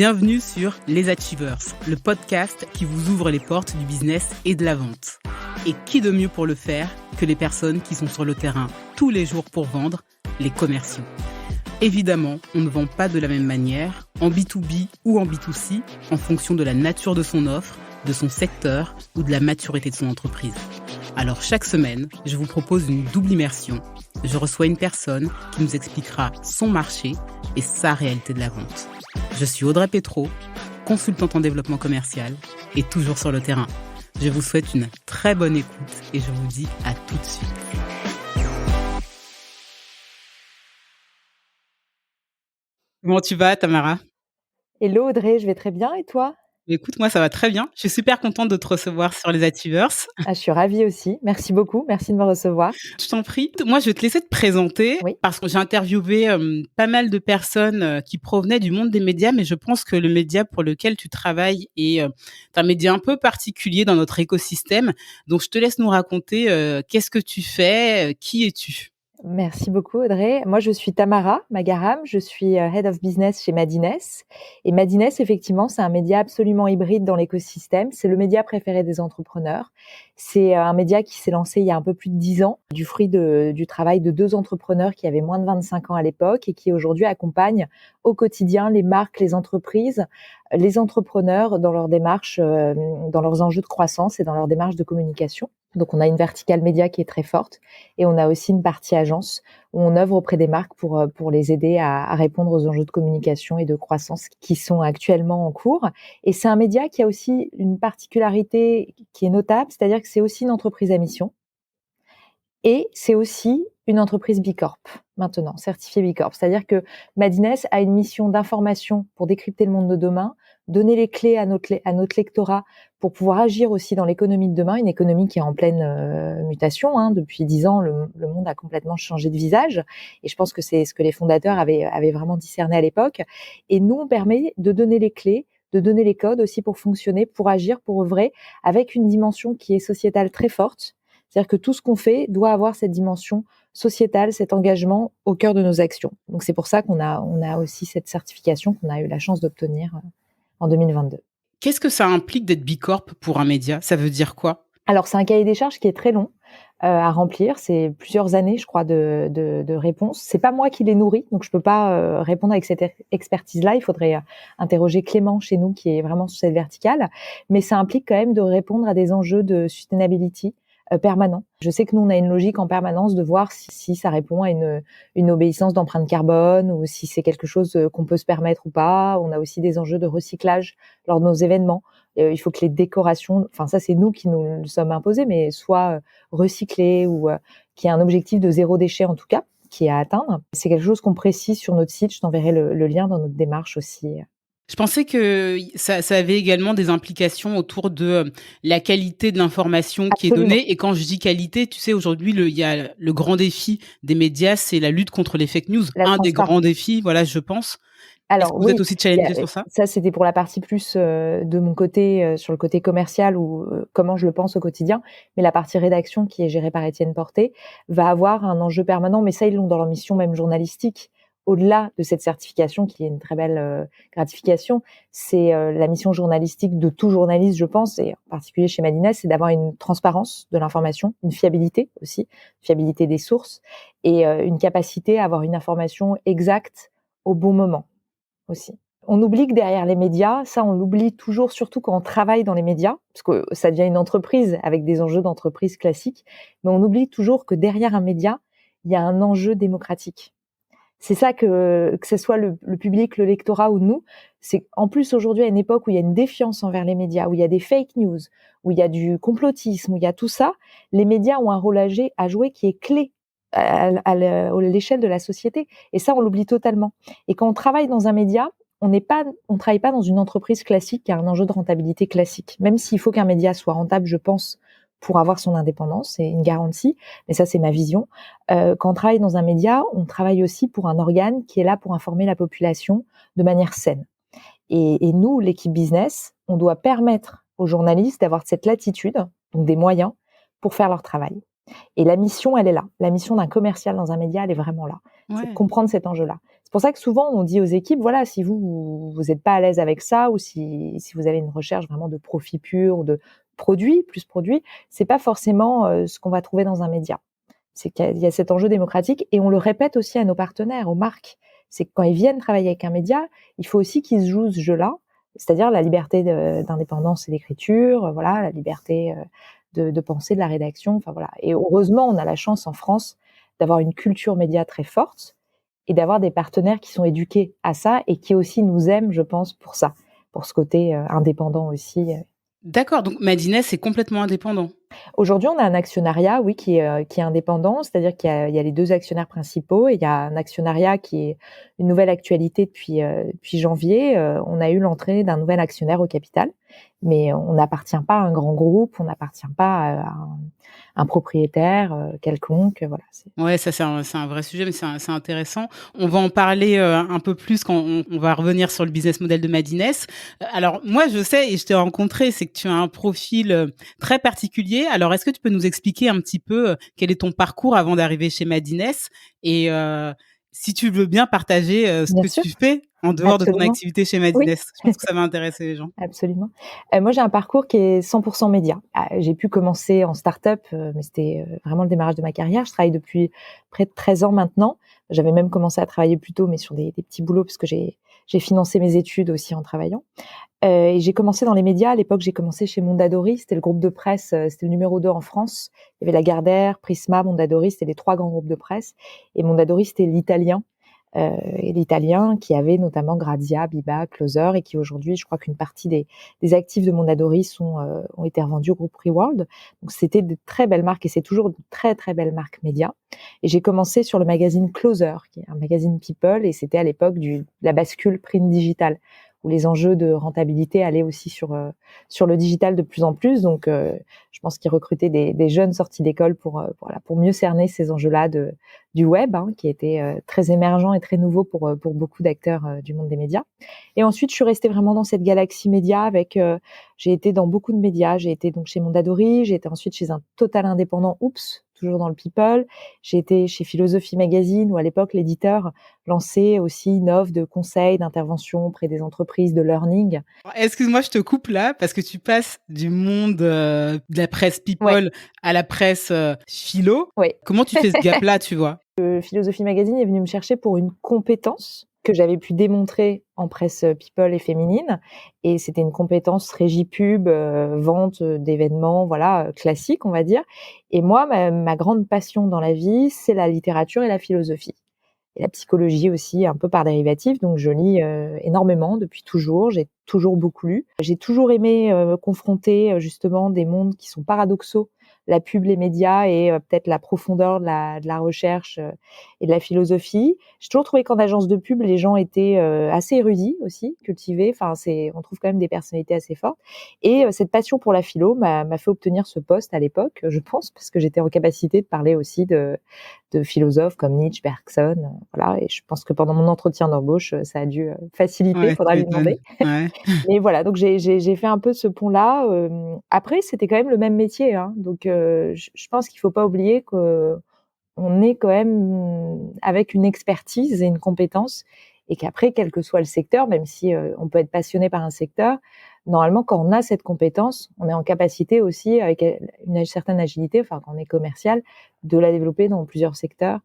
Bienvenue sur Les Achievers, le podcast qui vous ouvre les portes du business et de la vente. Et qui de mieux pour le faire que les personnes qui sont sur le terrain tous les jours pour vendre, les commerciaux. Évidemment, on ne vend pas de la même manière, en B2B ou en B2C, en fonction de la nature de son offre, de son secteur ou de la maturité de son entreprise. Alors chaque semaine, je vous propose une double immersion. Je reçois une personne qui nous expliquera son marché et sa réalité de la vente. Je suis Audrey Pétraud, consultante en développement commercial et toujours sur le terrain. Je vous souhaite une très bonne écoute et je vous dis à tout de suite. Comment tu vas, Tamara ? Hello Audrey, je vais très bien et toi ? Écoute, moi ça va très bien. Je suis super contente de te recevoir sur les Achievers. Je suis ravie aussi. Merci beaucoup, merci de me recevoir. Je t'en prie. Moi, je vais te laisser te présenter Oui. parce que j'ai interviewé pas mal de personnes qui provenaient du monde des médias, mais je pense que le média pour lequel tu travailles est un média un peu particulier dans notre écosystème. Donc, je te laisse nous raconter qu'est-ce que tu fais, qui es-tu ? Merci beaucoup Audrey. Moi je suis Tamara Magaram, je suis Head of Business chez Madines. Et Madines, effectivement, c'est un média absolument hybride dans l'écosystème. C'est le média préféré des entrepreneurs. C'est un média qui s'est lancé il y a un peu plus de 10 ans, du fruit du travail de 2 entrepreneurs qui avaient moins de 25 ans à l'époque et qui aujourd'hui accompagnent au quotidien les marques, les entreprises, les entrepreneurs dans leur démarche, dans leurs enjeux de croissance et dans leur démarche de communication. Donc, on a une verticale média qui est très forte et on a aussi une partie agence où on œuvre auprès des marques pour les aider à répondre aux enjeux de communication et de croissance qui sont actuellement en cours. Et c'est un média qui a aussi une particularité qui est notable, c'est-à-dire que c'est aussi une entreprise à mission et c'est aussi une entreprise B Corp, maintenant, certifiée B Corp. C'est-à-dire que Madines a une mission d'information pour décrypter le monde de demain, donner les clés à notre lectorat pour pouvoir agir aussi dans l'économie de demain, une économie qui est en pleine mutation. Depuis 10 ans, le monde a complètement changé de visage. Et je pense que c'est ce que les fondateurs avaient vraiment discerné à l'époque. Et nous, on permet de donner les clés, de donner les codes aussi pour fonctionner, pour agir, pour œuvrer, avec une dimension qui est sociétale très forte. C'est-à-dire que tout ce qu'on fait doit avoir cette dimension sociétale, cet engagement au cœur de nos actions. Donc c'est pour ça qu'on a aussi cette certification qu'on a eu la chance d'obtenir en 2022. Qu'est-ce que ça implique d'être B Corp pour un média ? Ça veut dire quoi ? Alors c'est un cahier des charges qui est très long à remplir. C'est plusieurs années, je crois, de réponses. C'est pas moi qui les nourris, donc je peux pas répondre avec cette expertise-là. Il faudrait interroger Clément chez nous, qui est vraiment sur cette verticale. Mais ça implique quand même de répondre à des enjeux de sustainability permanent. Je sais que nous, on a une logique en permanence de voir si ça répond à une obéissance d'empreinte carbone ou si c'est quelque chose qu'on peut se permettre ou pas. On a aussi des enjeux de recyclage lors de nos événements. Il faut que les décorations, enfin ça c'est nous qui nous le sommes imposés, mais soient recyclées ou qu'il y ait un objectif de zéro déchet en tout cas, qui est à atteindre. C'est quelque chose qu'on précise sur notre site. Je t'enverrai le lien dans notre démarche aussi. Je pensais que ça avait également des implications autour de la qualité de l'information qui est donnée. Et quand je dis qualité, tu sais, aujourd'hui, il y a le grand défi des médias, c'est la lutte contre les fake news. Un des grands défis, voilà, je pense. Alors, est-ce que vous êtes aussi challengé sur ça ? Ça, c'était pour la partie plus de mon côté, sur le côté commercial ou comment je le pense au quotidien. Mais la partie rédaction, qui est gérée par Étienne Porté, va avoir un enjeu permanent. Mais ça, ils l'ont dans leur mission même journalistique. Au-delà de cette certification, qui est une très belle gratification, c'est la mission journalistique de tout journaliste, je pense, et en particulier chez Madines, c'est d'avoir une transparence de l'information, une fiabilité aussi, fiabilité des sources, et une capacité à avoir une information exacte au bon moment aussi. On oublie que derrière les médias, ça on l'oublie toujours, surtout quand on travaille dans les médias, parce que ça devient une entreprise avec des enjeux d'entreprise classiques, mais on oublie toujours que derrière un média, il y a un enjeu démocratique. C'est ça que ce soit le public, le lectorat ou nous, c'est en plus aujourd'hui à une époque où il y a une défiance envers les médias, où il y a des fake news, où il y a du complotisme, où il y a tout ça, les médias ont un rôle à jouer qui est clé à l'échelle de la société. Et ça, on l'oublie totalement. Et quand on travaille dans un média, on travaille pas dans une entreprise classique qui a un enjeu de rentabilité classique. Même s'il faut qu'un média soit rentable, je pense, pour avoir son indépendance, c'est une garantie. Mais ça, c'est ma vision. Quand on travaille dans un média, on travaille aussi pour un organe qui est là pour informer la population de manière saine. Et nous, l'équipe business, on doit permettre aux journalistes d'avoir cette latitude, donc des moyens, pour faire leur travail. Et la mission, elle est là. La mission d'un commercial dans un média, elle est vraiment là. C'est de Ouais. comprendre cet enjeu-là. C'est pour ça que souvent, on dit aux équipes, voilà, si vous êtes pas à l'aise avec ça, ou si vous avez une recherche vraiment de profit pur, ou de produit, plus produit, c'est pas forcément ce qu'on va trouver dans un média. C'est qu'il y a cet enjeu démocratique, et on le répète aussi à nos partenaires, aux marques. C'est que quand ils viennent travailler avec un média, il faut aussi qu'ils jouent ce jeu-là, c'est-à-dire la liberté d'indépendance et d'écriture, voilà, la liberté de penser, de la rédaction, enfin voilà. Et heureusement, on a la chance en France d'avoir une culture média très forte et d'avoir des partenaires qui sont éduqués à ça et qui aussi nous aiment, je pense, pour ça, pour ce côté indépendant aussi. D'accord, donc Madines est complètement indépendant? Aujourd'hui, on a un actionnariat, oui, qui est indépendant, c'est-à-dire qu'il y a les 2 actionnaires principaux, et il y a un actionnariat qui est une nouvelle actualité depuis janvier. On a eu l'entrée d'un nouvel actionnaire au capital, mais on n'appartient pas à un grand groupe, on n'appartient pas à un propriétaire quelconque, voilà. Ouais, ça c'est un vrai sujet, mais c'est intéressant. On va en parler, un peu plus quand on va revenir sur le business model de Madines. Alors moi, je sais et je t'ai rencontré, c'est que tu as un profil, très particulier. Alors est-ce que tu peux nous expliquer un petit peu, quel est ton parcours avant d'arriver chez Madines? Et si tu veux bien partager, ce Bien que sûr, tu fais en dehors de ton absolument. activité chez Madines. Oui. Je pense que ça va intéresser les gens. Absolument. Moi, j'ai un parcours qui est 100 média. J'ai pu commencer en start-up, mais c'était, vraiment le démarrage de ma carrière. Je travaille depuis près de 13 ans maintenant. J'avais même commencé à travailler plus tôt, mais sur des petits boulots, parce que j'ai financé mes études aussi en travaillant. Et j'ai commencé dans les médias. À l'époque, j'ai commencé chez Mondadori. C'était le groupe de presse, c'était le numéro 2 en France. Il y avait Lagardère, Prisma, Mondadori, c'était les 3 grands groupes de presse. Et Mondadori, c'était l'italien. Et l'italien qui avait notamment Grazia, Biba, Closer, et qui aujourd'hui, je crois qu'une partie des actifs de Mondadori ont été revendus au groupe Reworld. Donc c'était de très belles marques, et c'est toujours de très très belles marques médias. Et j'ai commencé sur le magazine Closer, qui est un magazine People, et c'était à l'époque de la bascule print digital, où les enjeux de rentabilité allaient aussi sur le digital de plus en plus. Donc je pense qu'ils recrutaient des jeunes sortis d'école pour mieux cerner ces enjeux-là du web, hein, qui était très émergent et très nouveau pour beaucoup d'acteurs du monde des médias. Et ensuite, je suis restée vraiment dans cette galaxie média j'ai été dans beaucoup de médias. J'ai été donc chez Mondadori, j'ai été ensuite chez un total indépendant, Oops, toujours dans le people. J'ai été chez Philosophie Magazine, où à l'époque, l'éditeur lançait aussi une offre de conseils, d'intervention auprès des entreprises, de learning. Excuse-moi, je te coupe là parce que tu passes du monde, de la presse Ouais, people à la presse, philo. ouais. Comment tu fais ce gap-là, tu vois? Philosophie Magazine est venu me chercher pour une compétence que j'avais pu démontrer en presse people et féminine, et c'était une compétence régie pub, vente d'événements, voilà, classique, on va dire. Et moi, ma grande passion dans la vie, c'est la littérature et la philosophie, et la psychologie aussi, un peu par dérivatif. Donc je lis énormément depuis toujours, j'ai toujours beaucoup lu. J'ai toujours aimé confronter justement des mondes qui sont paradoxaux, la pub, les médias, et peut-être la profondeur de la recherche et de la philosophie. J'ai toujours trouvé qu'en agence de pub, les gens étaient assez érudits aussi, cultivés. Enfin, on trouve quand même des personnalités assez fortes. Et cette passion pour la philo m'a fait obtenir ce poste à l'époque, je pense, parce que j'étais en capacité de parler aussi de philosophes comme Nietzsche, Bergson, voilà. Et je pense que pendant mon entretien d'embauche, ça a dû faciliter, Ouais, tu faudra lui m'étonnes. demander. Ouais. Mais voilà, donc j'ai fait un peu ce pont-là. Après, c'était quand même le même métier, hein, donc je pense qu'il faut pas oublier qu'on est quand même avec une expertise et une compétence, et qu'après, quel que soit le secteur, même si on peut être passionné par un secteur, normalement, quand on a cette compétence, on est en capacité aussi, avec une certaine agilité, enfin, quand on est commercial, de la développer dans plusieurs secteurs,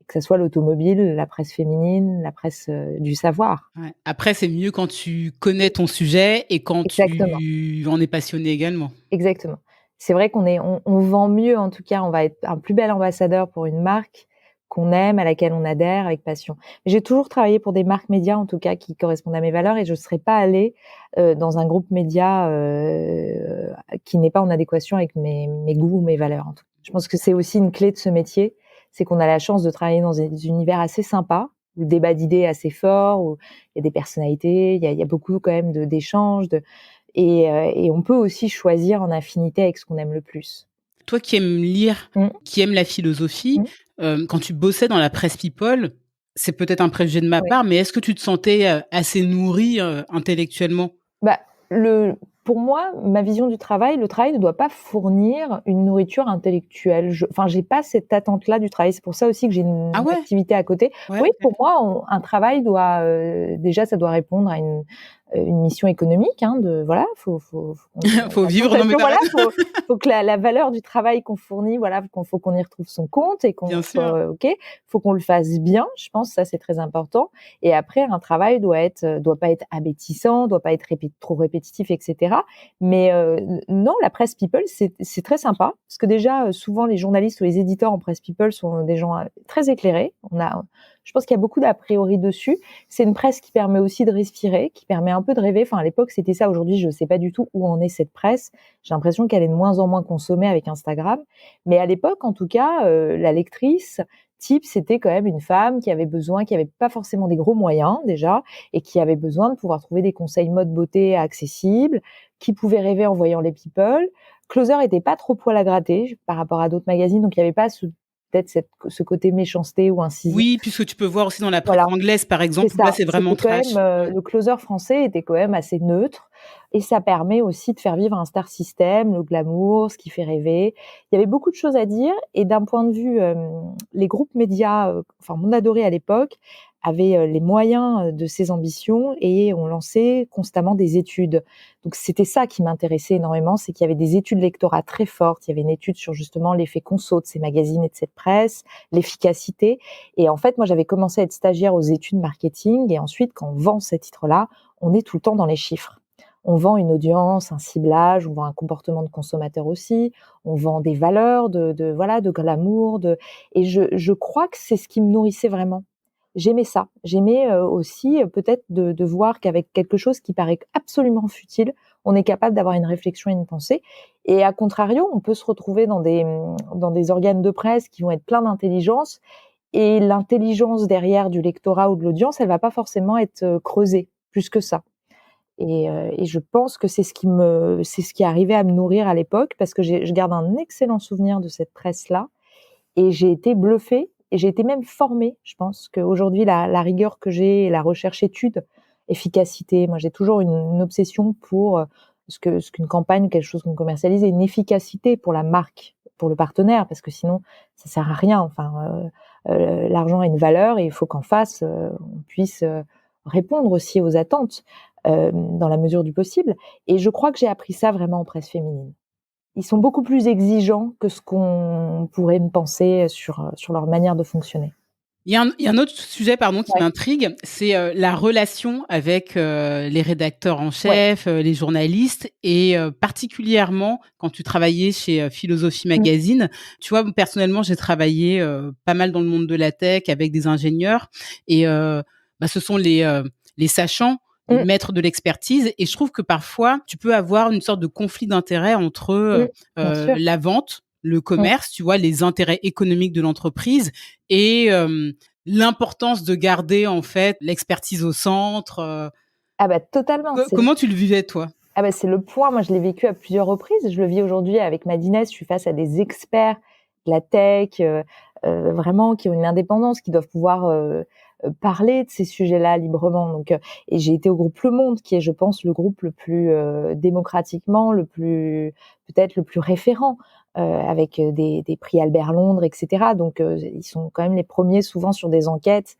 que ça soit l'automobile, la presse féminine, la presse du savoir. Ouais. Après, c'est mieux quand tu connais ton sujet et quand Exactement. tu en es passionné également. Exactement. C'est vrai on vend mieux, en tout cas, on va être un plus bel ambassadeur pour une marque qu'on aime, à laquelle on adhère avec passion. J'ai toujours travaillé pour des marques médias, en tout cas, qui correspondent à mes valeurs, et je ne serais pas allée dans un groupe média qui n'est pas en adéquation avec mes goûts ou mes valeurs, en tout cas. Je pense que c'est aussi une clé de ce métier, c'est qu'on a la chance de travailler dans des univers assez sympas, où le débat d'idées est assez fort, où il y a des personnalités, il y a beaucoup quand même d'échanges, et on peut aussi choisir en affinité avec ce qu'on aime le plus. Toi qui aimes lire, Mmh, qui aimes la philosophie, mmh, quand tu bossais dans la presse people, c'est peut-être un préjugé de ma ouais. part, mais est-ce que tu te sentais, assez nourri, intellectuellement? Bah, le Pour moi, ma vision du travail, le travail ne doit pas fournir une nourriture intellectuelle. J'ai pas cette attente-là du travail. C'est pour ça aussi que j'ai Ah une ouais? activité à côté. Ouais, Oui, OK. pour moi, un travail doit déjà, ça doit répondre à une mission économique. Hein, de voilà, faut qu'on ait Faut la vivre, non mais sensation. tu Voilà, raison. faut que la valeur du travail qu'on fournit, voilà, faut qu'on y retrouve son compte et Bien qu'on sûr. soit ok. Faut qu'on le fasse bien. Je pense que ça c'est très important. Et après, un travail doit pas être abétissant, doit pas être trop répétitif, etc. Mais non, la presse people, c'est très sympa parce que déjà, souvent les journalistes ou les éditeurs en presse people sont des gens très éclairés. Je pense qu'il y a beaucoup d'a priori dessus. C'est une presse qui permet aussi de respirer, qui permet un peu de rêver. Enfin, à l'époque, c'était ça. Aujourd'hui, je ne sais pas du tout où en est cette presse. J'ai l'impression qu'elle est de moins en moins consommée avec Instagram. Mais à l'époque, en tout cas, la lectrice type, c'était quand même une femme qui avait pas forcément des gros moyens déjà, et qui avait besoin de pouvoir trouver des conseils mode beauté accessibles, qui pouvait rêver en voyant les people. Closer était pas trop poil à gratter par rapport à d'autres magazines, donc il y avait pas peut-être ce côté méchanceté ou incisif. Oui, puisque tu peux voir aussi dans la presse Voilà, anglaise, par c'est exemple, où là, ça. c'est vraiment C'était quand même trash. Ouais. le Closer français était quand même assez neutre et ça permet aussi de faire vivre un star system, le glamour, ce qui fait rêver. Il y avait beaucoup de choses à dire et d'un point de vue, les groupes médias, enfin Mondadori à l'époque avait, les moyens, de ses ambitions et ont lancé constamment des études. Donc c'était ça qui m'intéressait énormément, c'est qu'il y avait des études lectorat très fortes. Il y avait une étude sur justement l'effet conso de ces magazines et de cette presse, l'efficacité. Et en fait, moi, j'avais commencé à être stagiaire aux études marketing et ensuite, quand on vend ces titres-là, on est tout le temps dans les chiffres. On vend une audience, un ciblage, on vend un comportement de consommateur aussi, on vend des valeurs voilà, de glamour, et je crois que c'est ce qui me nourrissait vraiment. J'aimais ça. J'aimais aussi peut-être de voir qu'avec quelque chose qui paraît absolument futile, on est capable d'avoir une réflexion et une pensée. Et à contrario, on peut se retrouver dans des organes de presse qui vont être pleins d'intelligence et l'intelligence derrière du lectorat ou de l'audience, elle va pas forcément être, creusée plus que ça. Et je pense que c'est ce qui arrivait à me nourrir à l'époque parce que je garde un excellent souvenir de cette presse-là et j'ai été bluffée et j'ai été même formée. Je pense qu'aujourd'hui la rigueur que j'ai et la recherche-étude, efficacité, moi j'ai toujours une obsession pour, ce qu'une campagne ou quelque chose qu'on commercialise ait une efficacité pour la marque, pour le partenaire parce que sinon ça sert à rien. Enfin, l'argent a une valeur et il faut qu'en face, on puisse, répondre aussi aux attentes, dans la mesure du possible et je crois que j'ai appris ça vraiment en presse féminine. Ils sont beaucoup plus exigeants que ce qu'on pourrait me penser sur leur manière de fonctionner. Il y a un autre sujet, pardon, qui Ouais, m'intrigue, c'est, la relation avec, les rédacteurs en ouais. chef, les journalistes et particulièrement quand tu travaillais chez, Philosophie Mmh, Magazine. Tu vois, personnellement, j'ai travaillé, pas mal dans le monde de la tech avec des ingénieurs et bah, ce sont les sachants, les mmh, maîtres de l'expertise et je trouve que parfois, tu peux avoir une sorte de conflit d'intérêts entre, mmh. Bien sûr. la vente, le Mmh. commerce, tu vois, les intérêts économiques de l'entreprise et l'importance de garder en fait l'expertise au centre, Ah bah totalement, comment tu le vivais toi? c'est le point, moi je l'ai vécu à plusieurs reprises. Je le vis aujourd'hui avec Madines, je suis face à des experts de la tech, vraiment qui ont une indépendance, qui doivent pouvoir, parler de ces sujets-là librement et j'ai été au groupe Le Monde qui est, je pense, le groupe le plus, démocratiquement, peut-être le plus référent, avec, des prix Albert Londres et cetera ils sont quand même les premiers souvent sur des enquêtes,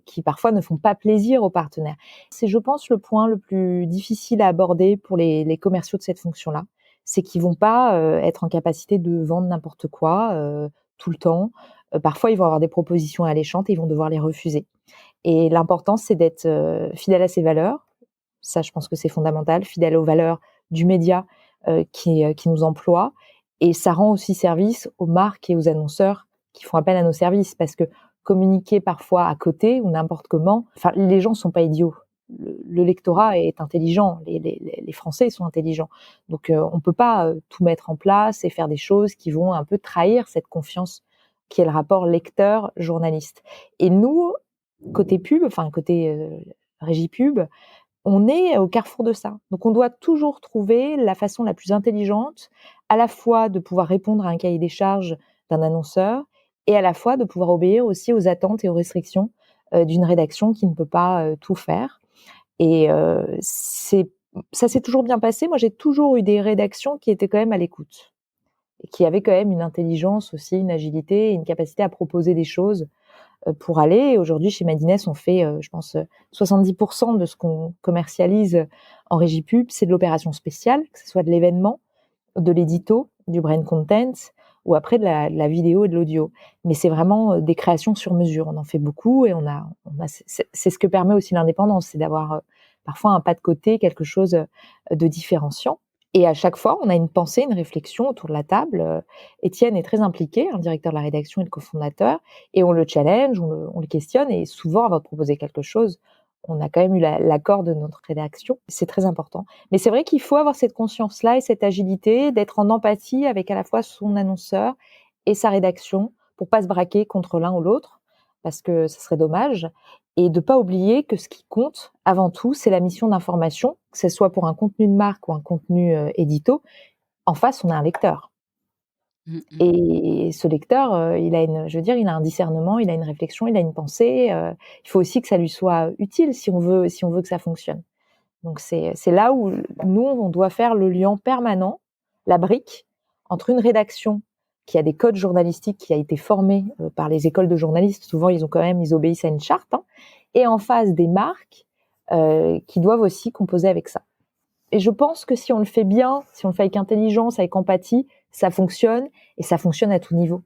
qui parfois ne font pas plaisir aux partenaires. C'est, je pense, le point le plus difficile à aborder pour les commerciaux de cette fonction-là. C'est qu'ils vont pas, être en capacité de vendre n'importe quoi, tout le temps. Parfois, ils vont avoir des propositions alléchantes et ils vont devoir les refuser. Et l'important, c'est d'être, fidèle à ses valeurs. Ça, je pense que c'est fondamental, fidèle aux valeurs du média, qui nous emploie et ça rend aussi service aux marques et aux annonceurs qui font appel à nos services parce que communiquer parfois à côté ou n'importe comment, enfin, les gens sont pas idiots. Le lectorat est intelligent, les Français sont intelligents. On peut pas, tout mettre en place et faire des choses qui vont un peu trahir cette confiance qui est le rapport lecteur-journaliste. Et nous, côté pub, enfin côté, régie pub, on est au carrefour de ça. Donc on doit toujours trouver la façon la plus intelligente, à la fois de pouvoir répondre à un cahier des charges d'un annonceur et à la fois de pouvoir obéir aussi aux attentes et aux restrictions, d'une rédaction qui ne peut pas, tout faire. Et c'est ça s'est toujours bien passé. Moi, j'ai toujours eu des rédactions qui étaient quand même à l'écoute et qui avaient quand même une intelligence aussi, une agilité et une capacité à proposer des choses pour aller. Et aujourd'hui, chez Madines, on fait, je pense, 70% de ce qu'on commercialise en régie pub, c'est de l'opération spéciale, que ce soit de l'événement, de l'édito, du brand content ou après de la vidéo et de l'audio. Mais c'est vraiment des créations sur mesure. On en fait beaucoup et c'est ce que permet aussi l'indépendance, c'est d'avoir parfois un pas de côté, quelque chose de différenciant. Et à chaque fois, on a une pensée, une réflexion autour de la table. Étienne est très impliqué, un directeur de la rédaction et le cofondateur, et on le challenge, on le questionne, et souvent, avant de proposer quelque chose, on a quand même eu l'accord de notre rédaction. C'est très important. Mais c'est vrai qu'il faut avoir cette conscience-là et cette agilité, d'être en empathie avec à la fois son annonceur et sa rédaction, pour pas se braquer contre l'un ou l'autre, parce que ça serait dommage. Et de pas oublier que ce qui compte, avant tout, c'est la mission d'information, que ce soit pour un contenu de marque ou un contenu édito. En face, on a un lecteur. Mmh mh. Et ce lecteur, il a il a un discernement, il a une réflexion, il a une pensée. Il faut aussi que ça lui soit utile si on veut que ça fonctionne. Donc c'est là où nous, on doit faire le lien permanent, la brique, entre une rédaction qui a des codes journalistiques, qui a été formée par les écoles de journalistes. Souvent, ils obéissent à une charte, hein, et en face des marques qui doivent aussi composer avec ça. Et je pense que si on le fait bien, si on le fait avec intelligence, avec empathie, ça fonctionne, et ça fonctionne à tout niveau.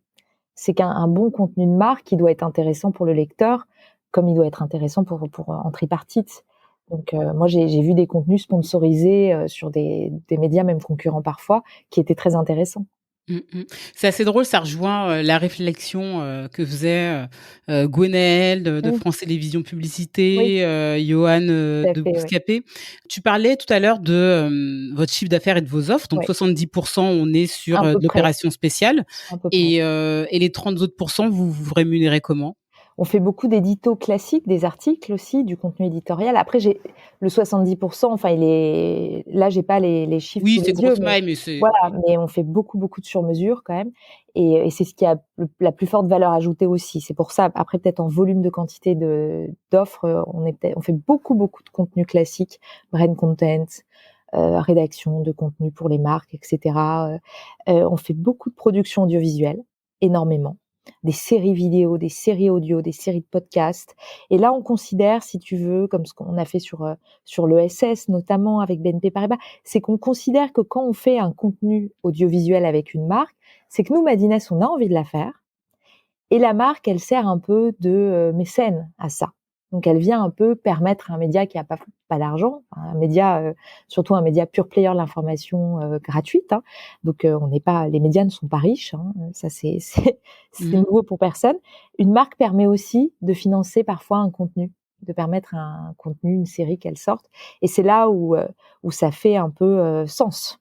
C'est qu'un bon contenu de marque, il doit être intéressant pour le lecteur, comme il doit être intéressant pour en tripartite. Donc moi j'ai vu des contenus sponsorisés sur des médias même concurrents parfois, qui étaient très intéressants. Mmh mh. C'est assez drôle, ça rejoint, la réflexion, que faisait, Gwenaël de Mmh. France Télévisions Oui, Publicité, Yoann, tout à de fait, oui. Bouscapé. Tu parlais tout à l'heure de, votre chiffre d'affaires et de vos offres, donc Ouais, 70, on est sur, à peu de près, l'opération spéciale, à peu près. et les 30 autres vous vous rémunérez comment? On fait beaucoup d'éditos classiques, des articles aussi, du contenu éditorial. Après, j'ai le 70%, enfin, il est là, j'ai pas les chiffres Oui, sous c'est les yeux, grosse mais maille, mais c'est voilà, mais on fait beaucoup, beaucoup de sur-mesure quand même, et c'est ce qui a la plus forte valeur ajoutée aussi. C'est pour ça, après, peut-être en volume de quantité d'offres, on fait beaucoup, beaucoup de contenu classique, brand content, rédaction de contenu pour les marques, et cetera. On fait beaucoup de production audiovisuelle, énormément. Des séries vidéo, des séries audio, des séries de podcasts. Et là, on considère, si tu veux, comme ce qu'on a fait sur l'ESS, notamment avec BNP Paribas, c'est qu'on considère que quand on fait un contenu audiovisuel avec une marque, c'est que nous, Madines, on a envie de la faire, et la marque, elle sert un peu de mécène à ça. Donc elle vient un peu permettre à un média qui a pas d'argent, un média, surtout un média pure player de l'information gratuite, hein. Donc on n'est pas, les médias ne sont pas riches, hein, ça c'est mmh. nouveau pour personne. Une marque permet aussi de financer parfois un contenu, de permettre un contenu, une série qu'elle sorte, et c'est là où ça fait un peu sens.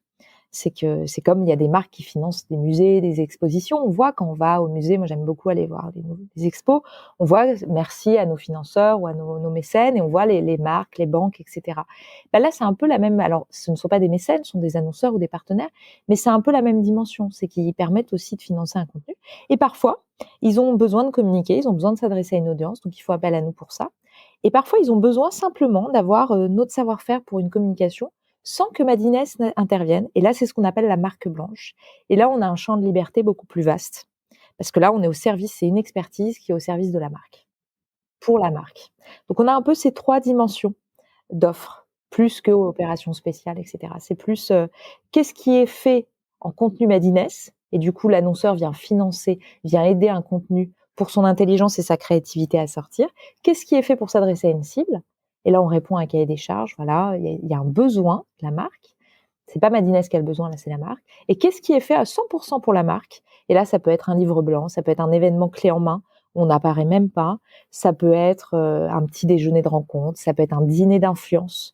C'est que c'est comme il y a des marques qui financent des musées, des expositions. On voit quand on va au musée, moi j'aime beaucoup aller voir des expos, on voit merci à nos financeurs ou à nos mécènes, et on voit les marques, les banques, et cetera. Bah, là, c'est un peu la même, alors ce ne sont pas des mécènes, ce sont des annonceurs ou des partenaires, mais c'est un peu la même dimension, c'est qu'ils permettent aussi de financer un contenu, et parfois, ils ont besoin de communiquer, ils ont besoin de s'adresser à une audience, donc il faut appel à nous pour ça, et parfois ils ont besoin simplement d'avoir, notre savoir-faire pour une communication, sans que Madines intervienne. Et là, c'est ce qu'on appelle la marque blanche. Et là, on a un champ de liberté beaucoup plus vaste. Parce que là, on est au service, c'est une expertise qui est au service de la marque, pour la marque. Donc, on a un peu ces 3 dimensions d'offres, plus que opérations spéciales, et cetera. C'est plus, qu'est-ce qui est fait en contenu Madines, et du coup, l'annonceur vient financer, vient aider un contenu pour son intelligence et sa créativité à sortir. Qu'est-ce qui est fait pour s'adresser à une cible? Et là, on répond à un cahier des charges, voilà, il y a un besoin de la marque. C'est pas Madines qui a le besoin, là, c'est la marque. Et qu'est-ce qui est fait à 100 pour la marque? Et là, ça peut être un livre blanc, ça peut être un événement clé en main, où on n'apparaît même pas, ça peut être, un petit déjeuner de rencontre, ça peut être un dîner d'influence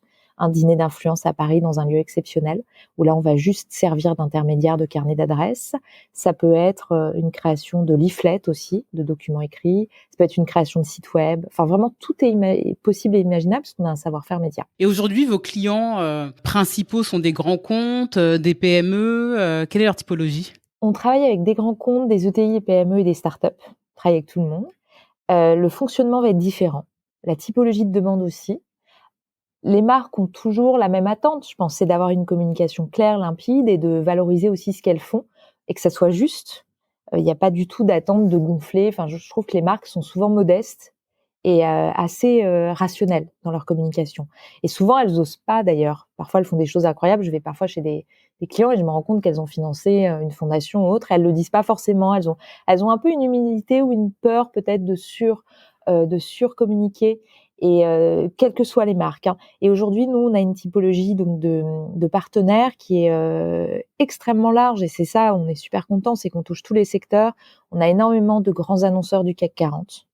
à Paris dans un lieu exceptionnel, où là, on va juste servir d'intermédiaire de carnet d'adresses. Ça peut être, une création de leaflets aussi, de documents écrits. Ça peut être une création de site web. Enfin, vraiment, tout est possible et imaginable, parce qu'on a un savoir-faire média. Et aujourd'hui, vos clients, principaux sont des grands comptes, des PME, quelle est leur typologie? On travaille avec des grands comptes, des ETI et PME et des startups. On travaille avec tout le monde. Le fonctionnement va être différent. La typologie de demande aussi. Les marques ont toujours la même attente, je pense, c'est d'avoir une communication claire, limpide et de valoriser aussi ce qu'elles font et que ça soit juste. Il y a pas du tout d'attente de gonfler. Enfin, je trouve que les marques sont souvent modestes et assez, rationnelles dans leur communication et souvent elles osent pas d'ailleurs. Parfois, elles font des choses incroyables. Je vais parfois chez des clients et je me rends compte qu'elles ont financé, une fondation ou autre et elles le disent pas forcément. Elles ont un peu une humilité ou une peur peut-être de surcommuniquer et quelles que soient les marques, hein. Et aujourd'hui, nous, on a une typologie donc de partenaires qui est, extrêmement large et c'est ça, on est super contents, c'est qu'on touche tous les secteurs. On a énormément de grands annonceurs du CAC 40.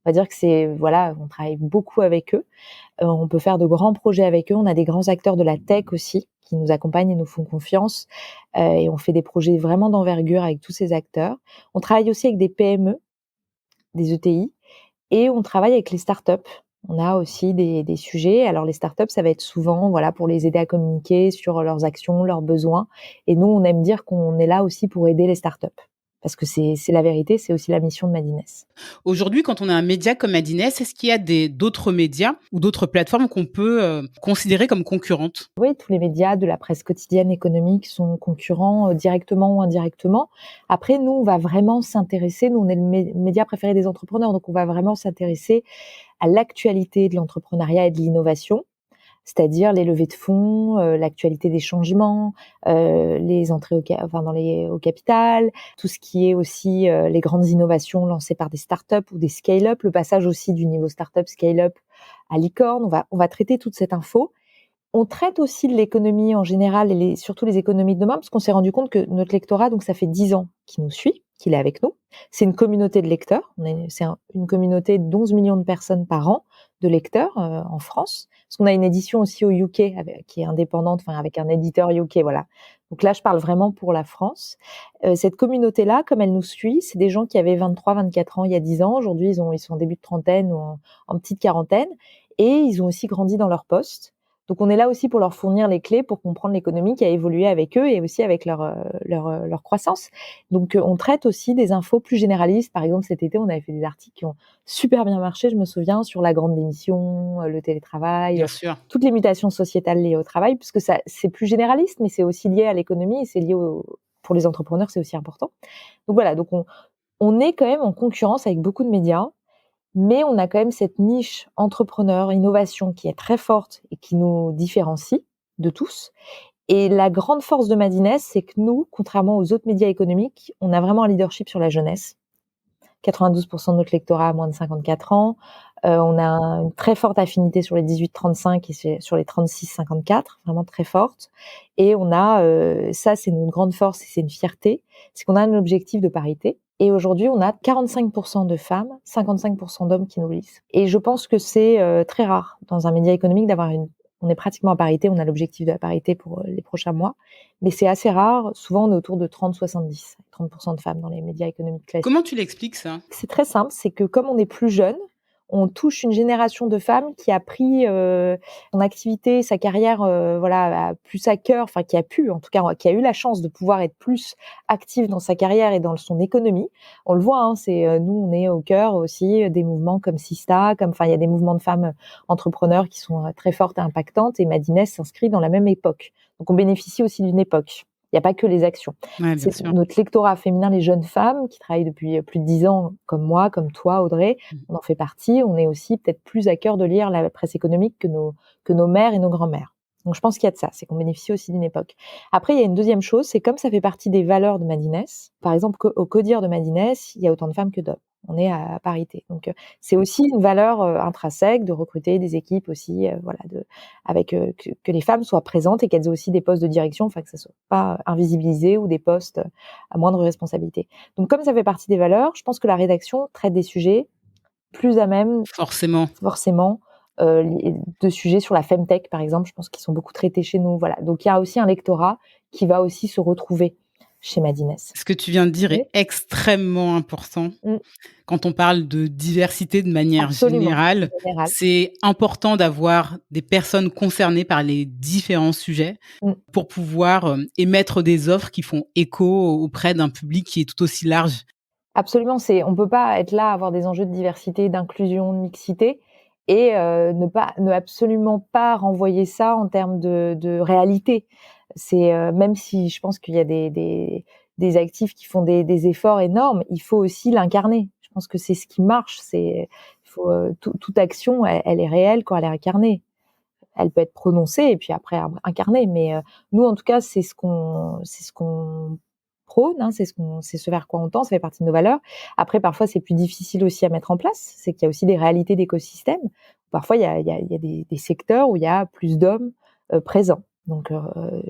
On va dire que c'est voilà, on travaille beaucoup avec eux. On peut faire de grands projets avec eux. On a des grands acteurs de la tech aussi qui nous accompagnent et nous font confiance, et on fait des projets vraiment d'envergure avec tous ces acteurs. On travaille aussi avec des PME, des ETI et on travaille avec les startups. On a aussi des sujets. Alors les startups, ça va être souvent voilà pour les aider à communiquer sur leurs actions, leurs besoins. Et nous, on aime dire qu'on est là aussi pour aider les startups parce que c'est la vérité, c'est aussi la mission de Madines. Aujourd'hui, quand on a un média comme Madines, est-ce qu'il y a d'autres médias ou d'autres plateformes qu'on peut considérer comme concurrentes? Oui, tous les médias de la presse quotidienne économique sont concurrents directement ou indirectement. Après, nous, on va vraiment s'intéresser. Nous, on est le média préféré des entrepreneurs, donc on va vraiment s'intéresser à l'actualité de l'entrepreneuriat et de l'innovation. C'est-à-dire les levées de fonds, l'actualité des changements, les entrées au capital, tout ce qui est aussi, les grandes innovations lancées par des startups ou des scale-up, le passage aussi du niveau startup, scale-up à licorne. On va traiter toute cette info. On traite aussi de l'économie en général et surtout les économies de demain, parce qu'on s'est rendu compte que notre lectorat, donc ça fait 10 ans qu'il nous suit, qu'il est avec nous. C'est une communauté de lecteurs. Une communauté d'11 millions de personnes par an de lecteurs en France. Parce qu'on a une édition aussi au UK qui est indépendante, enfin avec un éditeur UK, voilà. Donc là, je parle vraiment pour la France. Cette communauté-là, comme elle nous suit, c'est des gens qui avaient 23, 24 ans il y a 10 ans. Aujourd'hui, ils sont en début de trentaine ou en petite quarantaine. Et ils ont aussi grandi dans leur poste. Donc on est là aussi pour leur fournir les clés pour comprendre l'économie qui a évolué avec eux et aussi avec leur croissance. Donc on traite aussi des infos plus généralistes. Par exemple, cet été, on avait fait des articles qui ont super bien marché, je me souviens, sur la grande démission, le télétravail, Bien sûr. toutes les mutations sociétales liées au travail, puisque ça, c'est plus généraliste, mais c'est aussi lié à l'économie et c'est lié pour les entrepreneurs, c'est aussi important. Donc voilà, donc on est quand même en concurrence avec beaucoup de médias. Mais on a quand même cette niche entrepreneur, innovation qui est très forte et qui nous différencie de tous. Et la grande force de Madines, c'est que nous, contrairement aux autres médias économiques, on a vraiment un leadership sur la jeunesse. 92% de notre lectorat a moins de 54 ans. On a une très forte affinité sur les 18-35 et sur les 36-54, vraiment très forte. Et on a, ça c'est une grande force et c'est une fierté, c'est qu'on a un objectif de parité. Et aujourd'hui, on a 45% de femmes, 55% d'hommes qui nous lisent. Et je pense que c'est très rare dans un média économique d'avoir on est pratiquement à parité, on a l'objectif de la parité pour les prochains mois, mais c'est assez rare. Souvent, on est autour de 30-70, 30% de femmes dans les médias économiques classiques. Comment tu l'expliques ça? C'est très simple, c'est que comme on est plus jeune, on touche une génération de femmes qui a pris, son activité, sa carrière, voilà, plus à cœur, enfin qui a pu en tout cas, qui a eu la chance de pouvoir être plus active dans sa carrière et dans son économie. On le voit, hein, nous, on est au cœur aussi des mouvements comme Sista, il y a des mouvements de femmes entrepreneurs qui sont, très fortes et impactantes et Madines s'inscrit dans la même époque. Donc on bénéficie aussi d'une époque. Il y a pas que les actions. Ouais, bien C'est sûr. notre lectorat féminin, les jeunes femmes qui travaillent depuis plus de 10 ans, comme moi, comme toi, Audrey, Mmh. on en fait partie. On est aussi peut-être plus à cœur de lire la presse économique que nos mères et nos grands-mères. Donc je pense qu'il y a de ça, c'est qu'on bénéficie aussi d'une époque. Après, il y a une deuxième chose, c'est comme ça fait partie des valeurs de Madines, par exemple, au CODIR de Madines, il y a autant de femmes que d'hommes. On est à parité. Donc c'est aussi une valeur intrinsèque de recruter des équipes aussi, voilà, avec que les femmes soient présentes et qu'elles aient aussi des postes de direction, enfin que ça soit pas invisibilisé ou des postes à moindre responsabilité. Donc comme ça fait partie des valeurs, je pense que la rédaction traite des sujets plus à même Forcément. forcément de sujets sur la femtech par exemple, je pense qu'ils sont beaucoup traités chez nous, voilà. Donc il y a aussi un lectorat qui va aussi se retrouver chez Madines. Ce que tu viens de dire Oui. est extrêmement important. Mmh. Quand on parle de diversité de manière Absolument, générale, général. c'est important d'avoir des personnes concernées par les différents sujets Mmh. pour pouvoir, émettre des offres qui font écho auprès d'un public qui est tout aussi large. Absolument, on peut pas être là, avoir des enjeux de diversité, d'inclusion, de mixité et ne absolument pas renvoyer ça en termes de réalité. C'est même si je pense qu'il y a des actifs qui font des efforts énormes, il faut aussi l'incarner. Je pense que c'est ce qui marche. Il faut toute action, elle est réelle quand elle est incarnée. Elle peut être prononcée et puis après incarnée, mais nous en tout cas c'est ce qu'on prône, hein, c'est ce vers quoi on tend, ça fait partie de nos valeurs. Après parfois c'est plus difficile aussi à mettre en place, c'est qu'il y a aussi des réalités d'écosystème. Parfois il y a des secteurs où il y a plus d'hommes présents. Donc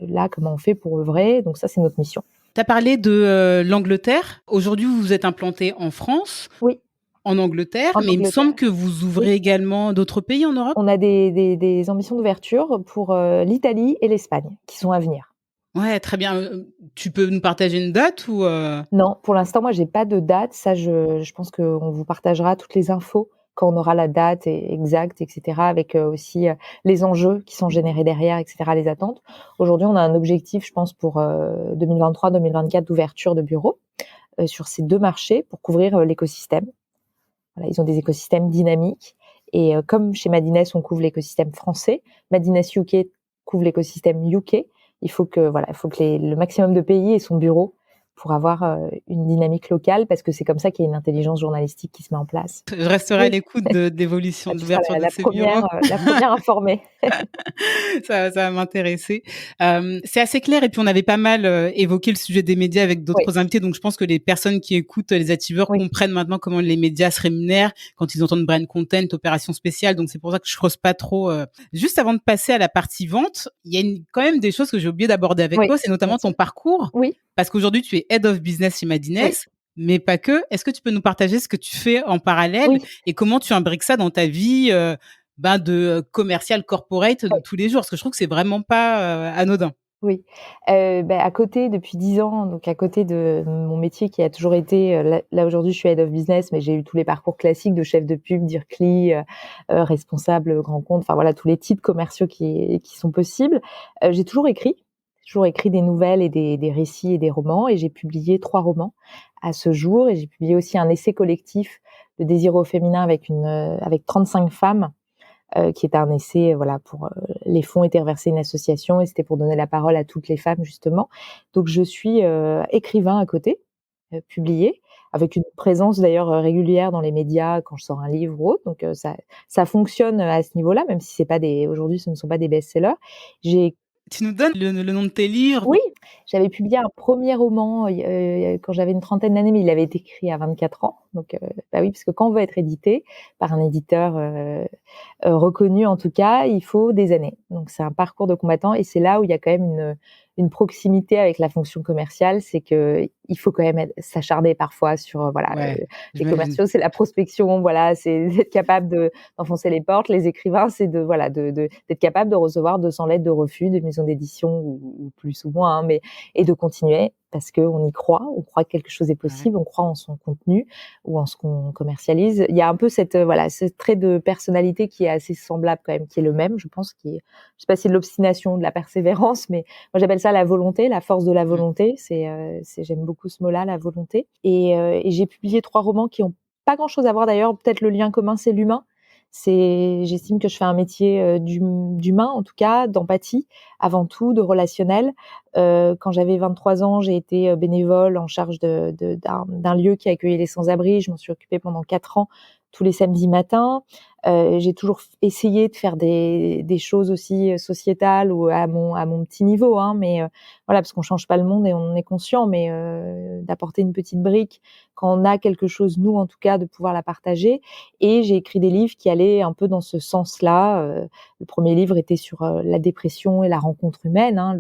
là comment on fait pour œuvrer? Donc ça c'est notre mission. Tu as parlé de l'Angleterre. Aujourd'hui, vous vous êtes implanté en France, Oui, en Angleterre, en mais il me semble Angleterre. que vous Oui. ouvrez également d'autres pays en Europe? On a des ambitions d'ouverture pour l'Italie et l'Espagne qui sont à venir. Ouais, très bien. Tu peux nous partager une date ou Non, pour l'instant, moi, j'ai pas de date. Ça, je pense qu'on vous partagera toutes les infos quand on aura la date exacte, et cetera, avec aussi les enjeux qui sont générés derrière, et cetera, les attentes. Aujourd'hui, on a un objectif, je pense, pour 2023-2024 d'ouverture de bureaux sur ces 2 marchés pour couvrir l'écosystème. Voilà, ils ont des écosystèmes dynamiques et comme chez Madines, on couvre l'écosystème français, Madines UK couvre l'écosystème UK. Il faut que le maximum de pays aient son bureau pour avoir une dynamique locale parce que c'est comme ça qu'il y a une intelligence journalistique qui se met en place. je resterai à Oui, l'écoute d'évolution, bah, tu seras d'ouverture de ces bureaux. la première informée. Ça va m'intéresser. C'est assez clair et puis on avait pas mal, évoqué le sujet des médias avec Oui, d'autres invités, donc je pense que les personnes qui écoutent les Achieveurs oui, comprennent maintenant comment les médias se rémunèrent quand ils entendent brand content, opération spéciale, donc c'est pour ça que je creuse pas trop. Juste avant de passer à la partie vente, il y a quand même des choses que j'ai oublié d'aborder avec oui, toi, c'est bien notamment sûr. ton parcours, Oui, parce qu'aujourd'hui tu es Head of Business chez Madines, oui, mais pas que. Est-ce que tu peux nous partager ce que tu fais en parallèle oui. et comment tu imbriques ça dans ta vie, de commercial corporate de Oui. tous les jours, parce que je trouve que c'est vraiment pas anodin. Oui, à côté depuis 10 ans, donc à côté de mon métier qui a toujours été, là aujourd'hui je suis head of business, mais j'ai eu tous les parcours classiques de chef de pub, d'IRCLI, responsable grand compte, enfin voilà tous les titres commerciaux qui sont possibles. J'ai toujours écrit des nouvelles et des récits et des romans et j'ai publié 3 romans à ce jour et j'ai publié aussi un essai collectif de désir au féminin avec 35 femmes qui était un essai, voilà, pour les fonds étaient reversés à une association et c'était pour donner la parole à toutes les femmes justement. Donc je suis écrivain à côté, publié, avec une présence d'ailleurs régulière dans les médias quand je sors un livre ou autre. Donc ça fonctionne à ce niveau-là, même si c'est pas des aujourd'hui ce ne sont pas des best-sellers. J'ai Tu nous donnes le nom de tes livres? Oui, j'avais publié un premier roman, quand j'avais une trentaine d'années, mais il avait été écrit à 24 ans. Donc, bah oui, parce que quand on veut être édité par un éditeur, reconnu en tout cas, il faut des années. Donc c'est un parcours de combattant et c'est là où il y a quand même une proximité avec la fonction commerciale, c'est qu'il faut quand même s'acharner parfois sur, voilà, Ouais, les j'imagine. commerciaux, c'est la prospection, voilà, c'est d'être capable d'enfoncer les portes. Les écrivains, c'est voilà, d'être capable de recevoir 200 lettres de refus de maisons d'édition ou plus ou moins, hein, mais et de continuer parce qu'on y croit, on croit que quelque chose est Ouais. possible, on croit en son contenu ou en ce qu'on commercialise. Il y a un peu cette, voilà, ce trait de personnalité qui est assez semblable quand même, qui est le même, je pense, je sais pas si de l'obstination, de la persévérance, mais moi j'appelle ça la volonté, la force de la Mmh. volonté. J'aime beaucoup ce mot-là, la volonté. Et j'ai publié 3 romans qui ont pas grand-chose à voir d'ailleurs. Peut-être le lien commun, c'est l'humain. J'estime que je fais un métier d'humain, en tout cas, d'empathie, avant tout, de relationnel. Quand j'avais 23 ans, j'ai été bénévole en charge d'un lieu qui accueillait les sans-abri. Je m'en suis occupée pendant 4 ans, tous les samedis matins. J'ai toujours essayé de faire des choses aussi sociétales ou à mon petit niveau, hein, mais voilà, parce qu'on change pas le monde et on en est conscient, mais d'apporter une petite brique quand on a quelque chose, nous en tout cas, de pouvoir la partager. Et j'ai écrit des livres qui allaient un peu dans ce sens-là. Le premier livre était sur la dépression et la rencontre humaine, hein,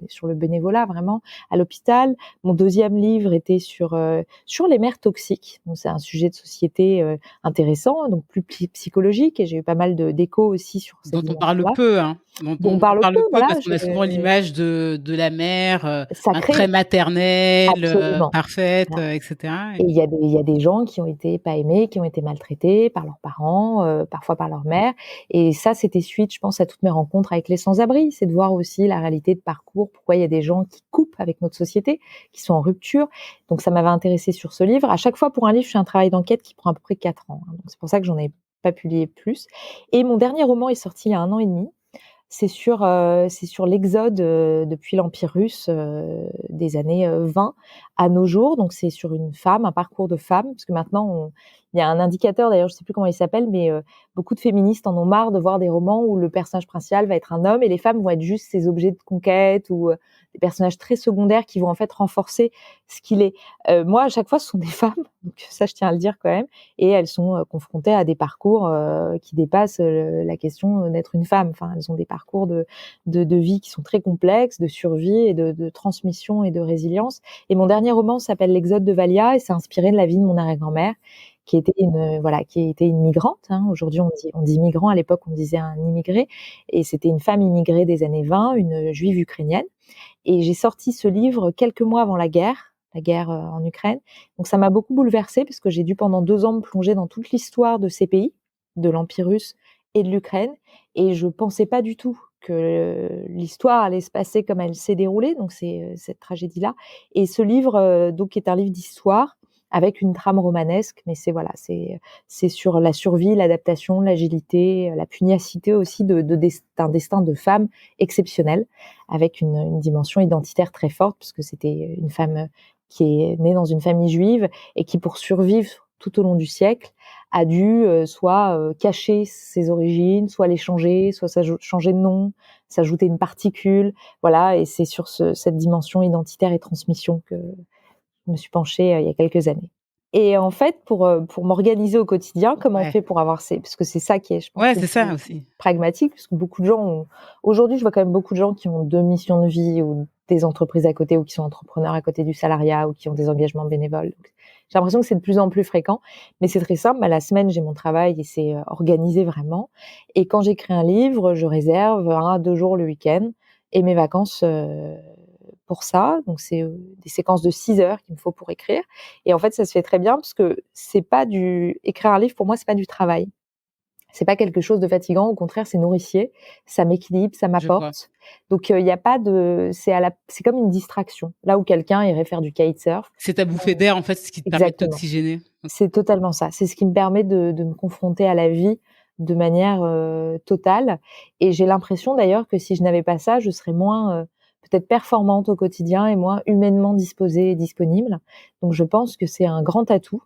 sur le bénévolat vraiment à l'hôpital. Mon deuxième livre était sur les mères toxiques. Donc c'est un sujet de société intéressant, donc plus psychologique, et j'ai eu pas mal d'échos aussi sur cette Dont on parle dimension-là, peu, hein, dont dont on on parle peu, parle peu voilà, parce qu'on a souvent l'image de la mère, très sacré, maternelle, absolument. parfaite, Voilà. et cetera Et et il y a des gens qui ont été pas aimés, qui ont été maltraités par leurs parents, parfois par leur mère. Et ça, c'était suite, je pense, à toutes mes rencontres avec les sans-abri. C'est de voir aussi la réalité de parcours, pourquoi il y a des gens qui coupent avec notre société, qui sont en rupture. Donc ça m'avait intéressée sur ce livre. À chaque fois, pour un livre, je fais un travail d'enquête qui prend à peu près 4 ans, hein. Donc c'est pour ça que j'en ai pas publié plus. Et mon dernier roman est sorti il y a 1 an et demi. C'est sur l'exode, depuis l'Empire russe, des années, 20 à nos jours. Donc c'est sur une femme, un parcours de femme, parce que maintenant il y a un indicateur d'ailleurs, je sais plus comment il s'appelle, mais beaucoup de féministes en ont marre de voir des romans où le personnage principal va être un homme et les femmes vont être juste ces objets de conquête ou, des personnages très secondaires qui vont en fait renforcer ce qu'il est. Moi à chaque fois ce sont des femmes, donc ça je tiens à le dire quand même, et elles sont, confrontées à des parcours, qui dépassent, la question, d'être une femme. Enfin, elles ont des parcours de vie qui sont très complexes, de survie et de transmission et de résilience. Et mon dernier roman s'appelle L'exode de Valia et c'est inspiré de la vie de mon arrière-grand-mère qui était une migrante, hein. Aujourd'hui, on dit migrant. À l'époque, on disait un immigré. Et c'était une femme immigrée des années 20, une juive ukrainienne. Et j'ai sorti ce livre quelques mois avant la guerre en Ukraine. Donc ça m'a beaucoup bouleversée parce que j'ai dû pendant 2 ans me plonger dans toute l'histoire de ces pays, de l'Empire russe et de l'Ukraine. Et je pensais pas du tout que l'histoire allait se passer comme elle s'est déroulée. Donc c'est cette tragédie-là. Et ce livre, donc, est un livre d'histoire avec une trame romanesque, mais c'est sur la survie, l'adaptation, l'agilité, la pugnacité aussi d'un destin de femme exceptionnel, avec une dimension identitaire très forte, puisque c'était une femme qui est née dans une famille juive et qui, pour survivre tout au long du siècle, a dû soit cacher ses origines, soit les changer, soit changer de nom, s'ajouter une particule, voilà. Et c'est sur cette dimension identitaire et transmission que je me suis penchée il y a quelques années. Et en fait, pour m'organiser au quotidien, comment on Ouais. fait pour avoir parce que c'est ça qui est, je pense, Ouais, le c'est ça plus aussi. pragmatique, parce que beaucoup de gens aujourd'hui, je vois quand même beaucoup de gens qui ont 2 missions de vie ou des entreprises à côté ou qui sont entrepreneurs à côté du salariat ou qui ont des engagements bénévoles. Donc, j'ai l'impression que c'est de plus en plus fréquent, mais c'est très simple. La semaine, j'ai mon travail et c'est organisé vraiment. Et quand j'écris un livre, je réserve 1 à 2 jours le week-end et mes vacances, pour ça. Donc c'est, des séquences de 6 heures qu'il me faut pour écrire. Et en fait, ça se fait très bien parce que c'est pas écrire un livre pour moi, c'est pas du travail. C'est pas quelque chose de fatigant, au contraire, c'est nourricier, ça m'équilibre, ça Je vois. m'apporte. Donc il y a pas de c'est comme une distraction. Là où quelqu'un irait faire du kitesurf. C'est ta bouffée d'air, en fait, ce qui te permet de Exactement. t'oxygéner. C'est totalement ça. C'est ce qui me permet de me confronter à la vie de manière, totale. Et j'ai l'impression d'ailleurs que si je n'avais pas ça, je serais moins, peut-être performante au quotidien et moins humainement disposée et disponible. Donc je pense que c'est un grand atout,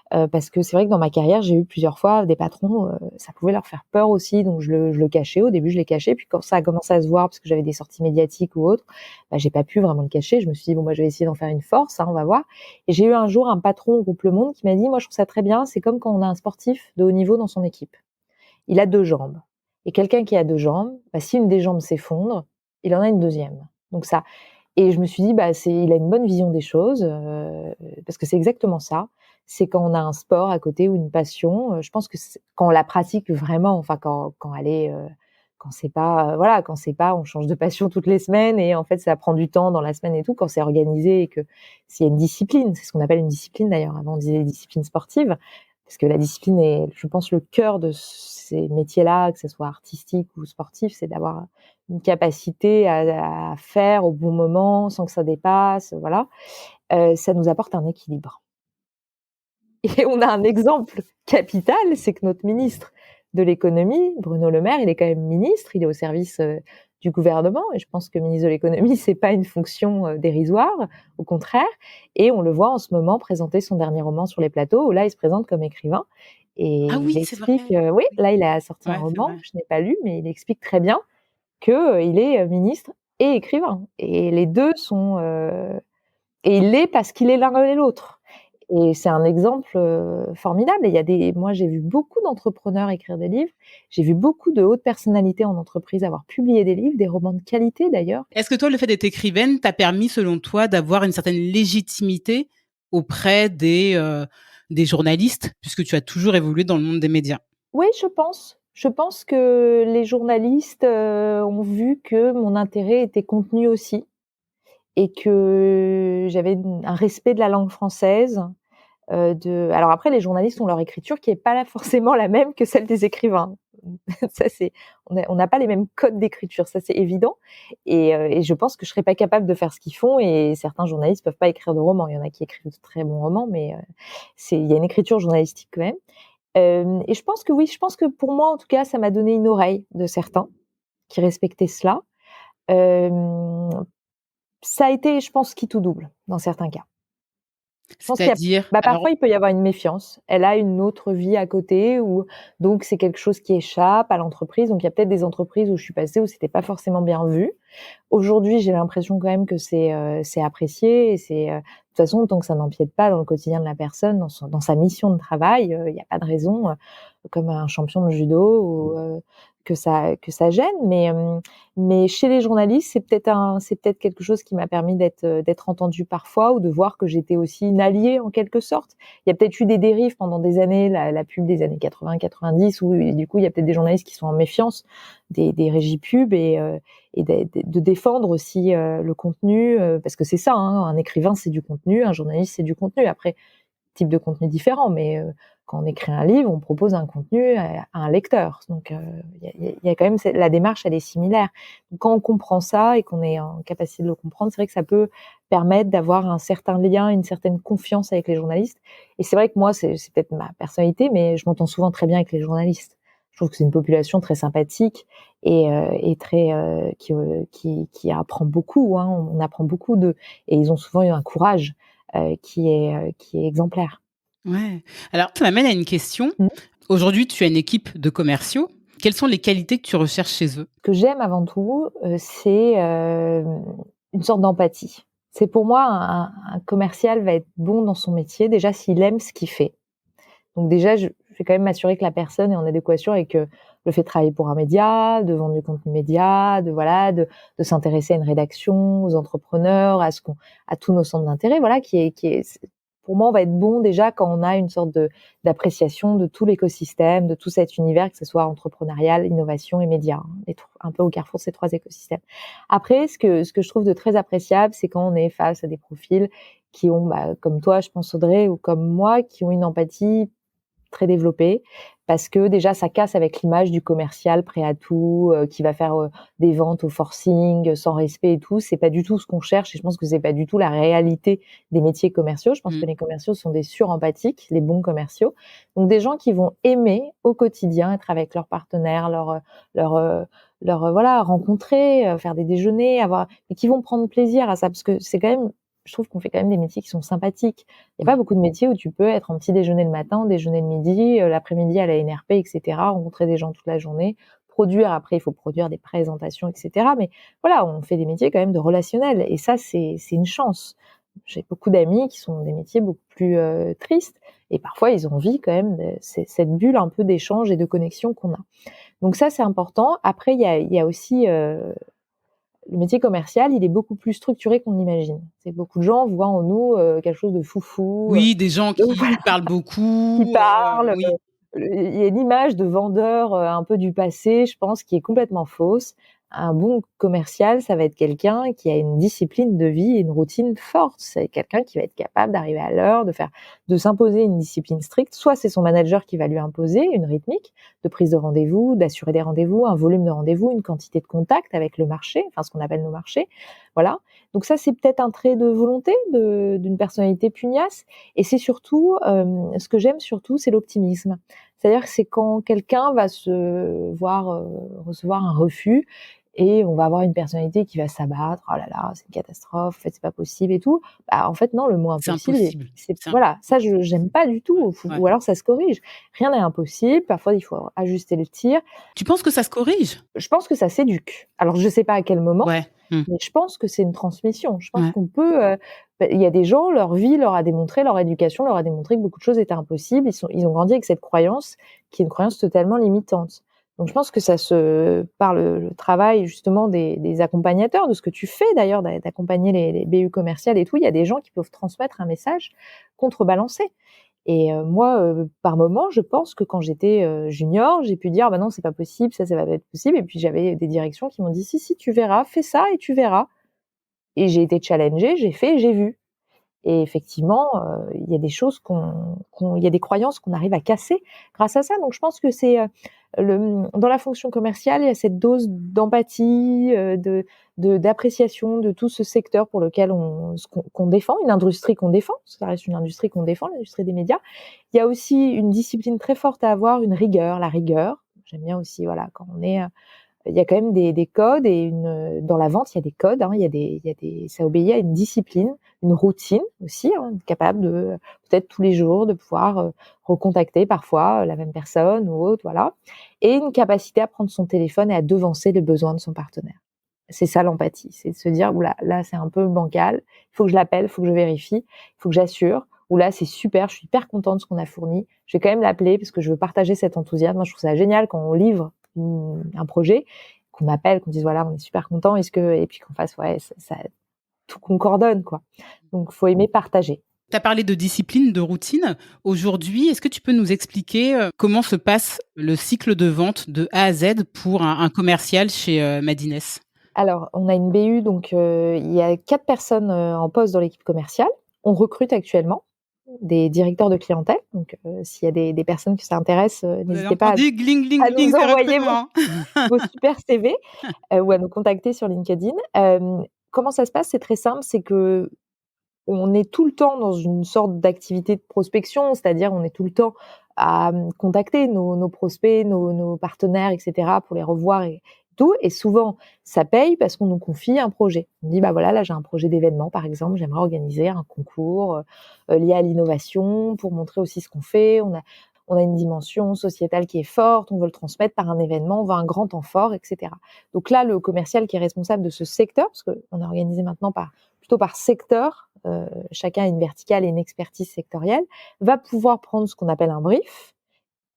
parce que c'est vrai que dans ma carrière, j'ai eu plusieurs fois des patrons, ça pouvait leur faire peur aussi, donc je le cachais. Au début, je l'ai caché, puis quand ça a commencé à se voir parce que j'avais des sorties médiatiques ou autres, bah, j'ai pas pu vraiment le cacher. Je me suis dit: «Bon, moi, je vais essayer d'en faire une force, hein, on va voir». Et j'ai eu un jour un patron au groupe Le Monde qui m'a dit: «Moi, je trouve ça très bien, c'est comme quand on a un sportif de haut niveau dans son équipe. Il a 2 jambes et quelqu'un qui a 2 jambes, bah, si une des jambes s'effondre, il en a une deuxième. Donc ça». Et je me suis dit: «Bah, il a une bonne vision des choses», parce que c'est exactement ça. C'est quand on a un sport à côté ou une passion, je pense que quand on la pratique vraiment, enfin quand elle est, quand c'est pas, voilà, quand c'est pas on change de passion toutes les semaines et en fait ça prend du temps dans la semaine et tout, quand c'est organisé et que s'il y a une discipline, c'est ce qu'on appelle une discipline d'ailleurs, avant on disait discipline sportive, parce que la discipline est, je pense, le cœur de ces métiers-là, que ce soit artistique ou sportif, c'est d'avoir une capacité à faire au bon moment sans que ça dépasse, voilà. Ça nous apporte un équilibre. Et on a un exemple capital, c'est que notre ministre de l'économie, Bruno Le Maire, il est quand même ministre, il est au service, du gouvernement et je pense que ministre de l'économie, c'est pas une fonction, dérisoire, au contraire. Et on le voit en ce moment présenter son dernier roman sur les plateaux où là, il se présente comme écrivain et Ah il oui, c'est explique, vrai. oui, Oui. là, il a sorti un Ouais, c'est roman, vrai. je n'ai pas lu, mais il explique très bien que, il est, ministre et écrivain et les 2 sont, et il l'est parce qu'il est l'un et l'autre. Et c'est un exemple, formidable. Et il y a moi, j'ai vu beaucoup d'entrepreneurs écrire des livres. J'ai vu beaucoup de hautes personnalités en entreprise avoir publié des livres, des romans de qualité d'ailleurs. Est-ce que toi, le fait d'être écrivaine t'a permis, selon toi, d'avoir une certaine légitimité auprès des journalistes, puisque tu as toujours évolué dans le monde des médias? Oui, je pense. Je pense que les journalistes, ont vu que mon intérêt était contenu aussi et que j'avais un respect de la langue française. Alors après, les journalistes ont leur écriture qui est pas là forcément la même que celle des écrivains. Ça, on n'a pas les mêmes codes d'écriture, ça c'est évident. Et je pense que je serais pas capable de faire ce qu'ils font. Et certains journalistes peuvent pas écrire de romans. Il y en a qui écrivent de très bons romans, mais il y a une écriture journalistique quand même. Et je pense que oui, je pense que pour moi, en tout cas, ça m'a donné une oreille de certains qui respectaient cela. Hem, Ça a été, je pense, qui tout double dans certains cas. Je pense qu'il y a C'est-à-dire, alors, parfois, il peut y avoir une méfiance. Elle a une autre vie à côté ou donc c'est quelque chose qui échappe à l'entreprise. Donc il y a peut-être des entreprises où je suis passée où c'était pas forcément bien vu. Aujourd'hui, j'ai l'impression quand même que c'est apprécié et de toute façon, tant que ça n'empiète pas dans le quotidien de la personne, dans sa mission de travail, il y a pas de raison, comme un champion de judo ou que ça gêne. Mais chez les journalistes, c'est peut-être quelque chose qui m'a permis d'être entendue parfois ou de voir que j'étais aussi une alliée en quelque sorte. Il y a peut-être eu des dérives pendant des années, la pub des années 80-90 où du coup, il y a peut-être des journalistes qui sont en méfiance des régies pub et de défendre aussi le contenu, parce que c'est ça, hein, un écrivain, c'est du contenu, un journaliste, c'est du contenu. Après, type de contenu différent, mais quand on écrit un livre, on propose un contenu à un lecteur. Donc, il y a quand même la démarche, elle est similaire. Donc, quand on comprend ça et qu'on est en capacité de le comprendre, c'est vrai que ça peut permettre d'avoir un certain lien, une certaine confiance avec les journalistes. Et c'est vrai que moi, c'est peut-être ma personnalité, mais je m'entends souvent très bien avec les journalistes. Je trouve que c'est une population très sympathique et très qui apprend beaucoup, hein. On apprend beaucoup d'eux et ils ont souvent eu un courage qui est exemplaire. ouais. Alors, ça m'amène à une question. Mmh. Aujourd'hui, tu as une équipe de commerciaux. Quelles sont les qualités que tu recherches chez eux? Ce que j'aime avant tout, c'est, une sorte d'empathie. C'est pour moi un commercial va être bon dans son métier, déjà s'il aime ce qu'il fait. Donc déjà, je vais quand même m'assurer que la personne est en adéquation avec, le fait de travailler pour un média, de vendre du contenu média, de s'intéresser à une rédaction, aux entrepreneurs, à tous nos centres d'intérêt, voilà, qui est pour moi, on va être bon déjà quand on a une sorte d'appréciation de tout l'écosystème, de tout cet univers, que ce soit entrepreneurial, innovation et médias, hein, un peu au carrefour de ces 3 écosystèmes. Après, ce que je trouve de très appréciable, c'est quand on est face à des profils qui ont, comme toi, je pense Audrey, ou comme moi, qui ont une empathie très développée, parce que déjà ça casse avec l'image du commercial prêt à tout, qui va faire, des ventes au forcing, sans respect et tout. C'est pas du tout ce qu'on cherche et je pense que c'est pas du tout la réalité des métiers commerciaux. Je pense que Mmh. les commerciaux sont des surempathiques, les bons commerciaux. Donc des gens qui vont aimer au quotidien être avec leurs partenaires, leur, heu, voilà, rencontrer, faire des déjeuners, et qui vont prendre plaisir à ça parce que c'est quand même je trouve qu'on fait quand même des métiers qui sont sympathiques. Il y a pas Oui. beaucoup de métiers où tu peux être en petit déjeuner le matin, déjeuner le midi, l'après-midi à la NRP et cetera, rencontrer des gens toute la journée, produire. Après, il faut produire des présentations et cetera, mais voilà, on fait des métiers quand même de relationnel et ça, c'est une chance. J'ai beaucoup d'amis qui sont dans des métiers beaucoup plus, tristes et parfois ils ont envie quand même de cette bulle un peu d'échange et de connexion qu'on a. Donc ça, c'est important. Après, il y a aussi, le métier commercial, il est beaucoup plus structuré qu'on l'imagine. C'est beaucoup de gens voient en nous, quelque chose de foufou, Oui, des gens qui voilà, qui parlent qui beaucoup, parlent, oui. il y a une image de vendeur, un peu du passé, je pense, qui est complètement fausse. Un bon commercial, ça va être quelqu'un qui a une discipline de vie et une routine forte. C'est quelqu'un qui va être capable d'arriver à l'heure, de s'imposer une discipline stricte. Soit c'est son manager qui va lui imposer une rythmique de prise de rendez-vous, d'assurer des rendez-vous, un volume de rendez-vous, une quantité de contact avec le marché, enfin ce qu'on appelle nos marchés, voilà. Donc ça, c'est peut-être un trait de volonté d'une personnalité pugnace et c'est surtout, ce que j'aime surtout, c'est l'optimisme. C'est-à-dire que c'est quand quelqu'un va se voir, recevoir un refus et on va avoir une personnalité qui va s'abattre: «Oh là là, c'est une catastrophe, en fait, c'est pas possible et tout». Bah, en fait, non, le mot C'est impossible, impossible. c'est C'est voilà, ça impossible. je j'aime pas du tout, Ouais, ouais. ou alors ça se corrige. Rien n'est impossible, parfois il faut ajuster le tir. Tu penses que ça se corrige? Je pense que ça s'éduque. Alors je sais pas à quel moment, Ouais. Mmh. mais je pense que c'est une transmission. Je pense Ouais. qu'on peut, il y a des gens, leur vie leur a démontré, leur éducation leur a démontré que beaucoup de choses étaient impossibles. Ils ont grandi avec cette croyance qui est une croyance totalement limitante. Donc je pense que ça se par le travail justement des accompagnateurs, de ce que tu fais d'ailleurs, d'accompagner les BU commerciales et tout, il y a des gens qui peuvent transmettre un message contrebalancé. Et moi, par moment, je pense que quand j'étais, junior, j'ai pu dire: «Bah non, c'est pas possible, ça va pas être possible» et puis j'avais des directions qui m'ont dit: «Si, si, tu verras, fais ça et tu verras» et j'ai été challengée, j'ai fait et j'ai vu Et effectivement, il y a des choses il y a des croyances qu'on arrive à casser grâce à ça. Donc je pense que c'est, dans la fonction commerciale, il y a cette dose d'empathie, d'appréciation de tout ce secteur pour lequel qu'on défend, une industrie qu'on défend, parce que ça reste une industrie qu'on défend, l'industrie des médias. Il y a aussi une discipline très forte à avoir, une rigueur, la rigueur. J'aime bien aussi, voilà, quand on est, il y a quand même des codes et dans la vente, il y a des codes, hein, ça obéit à une discipline, une routine aussi, hein, capable de, peut-être tous les jours, de pouvoir recontacter parfois la même personne ou autre, voilà. Et une capacité à prendre son téléphone et à devancer les besoins de son partenaire. C'est ça l'empathie, c'est de se dire, oula, là c'est un peu bancal, il faut que je l'appelle, il faut que je vérifie, il faut que j'assure. Ou là, c'est super, je suis hyper contente de ce qu'on a fourni. Je vais quand même l'appeler parce que je veux partager cet enthousiasme. Moi, je trouve ça génial quand on livre un projet, qu'on appelle, qu'on dise voilà, on est super content, et puis qu'on fasse ouais, ça tout concordonne quoi. Donc faut aimer partager. Tu as parlé de discipline, de routine. Aujourd'hui, est-ce que tu peux nous expliquer comment se passe le cycle de vente de A à Z pour un commercial chez Madines? Alors, on a une BU, donc il y a 4 personnes en poste dans l'équipe commerciale. On recrute actuellement des directeurs de clientèle. Donc s'il y a des personnes que ça intéresse, Vous avez n'hésitez pas entendu gling, à gling, nous gling, c'est envoyer recrutement. vos super CV ou à nous contacter sur LinkedIn. Comment ça se passe? C'est très simple, c'est que on est tout le temps dans une sorte d'activité de prospection, c'est-à-dire on est tout le temps à contacter nos prospects, nos partenaires, et cetera, pour les revoir et tout. Et souvent, ça paye parce qu'on nous confie un projet. On dit: «Bah, voilà, là, j'ai un projet d'événement, par exemple, j'aimerais organiser un concours, lié à l'innovation pour montrer aussi ce qu'on fait. On a une dimension sociétale qui est forte, on veut le transmettre par un événement, on veut un grand temps fort», et cetera. Donc là, le commercial qui est responsable de ce secteur, parce qu'on est organisé maintenant plutôt par secteur, chacun a une verticale et une expertise sectorielle, va pouvoir prendre ce qu'on appelle un brief.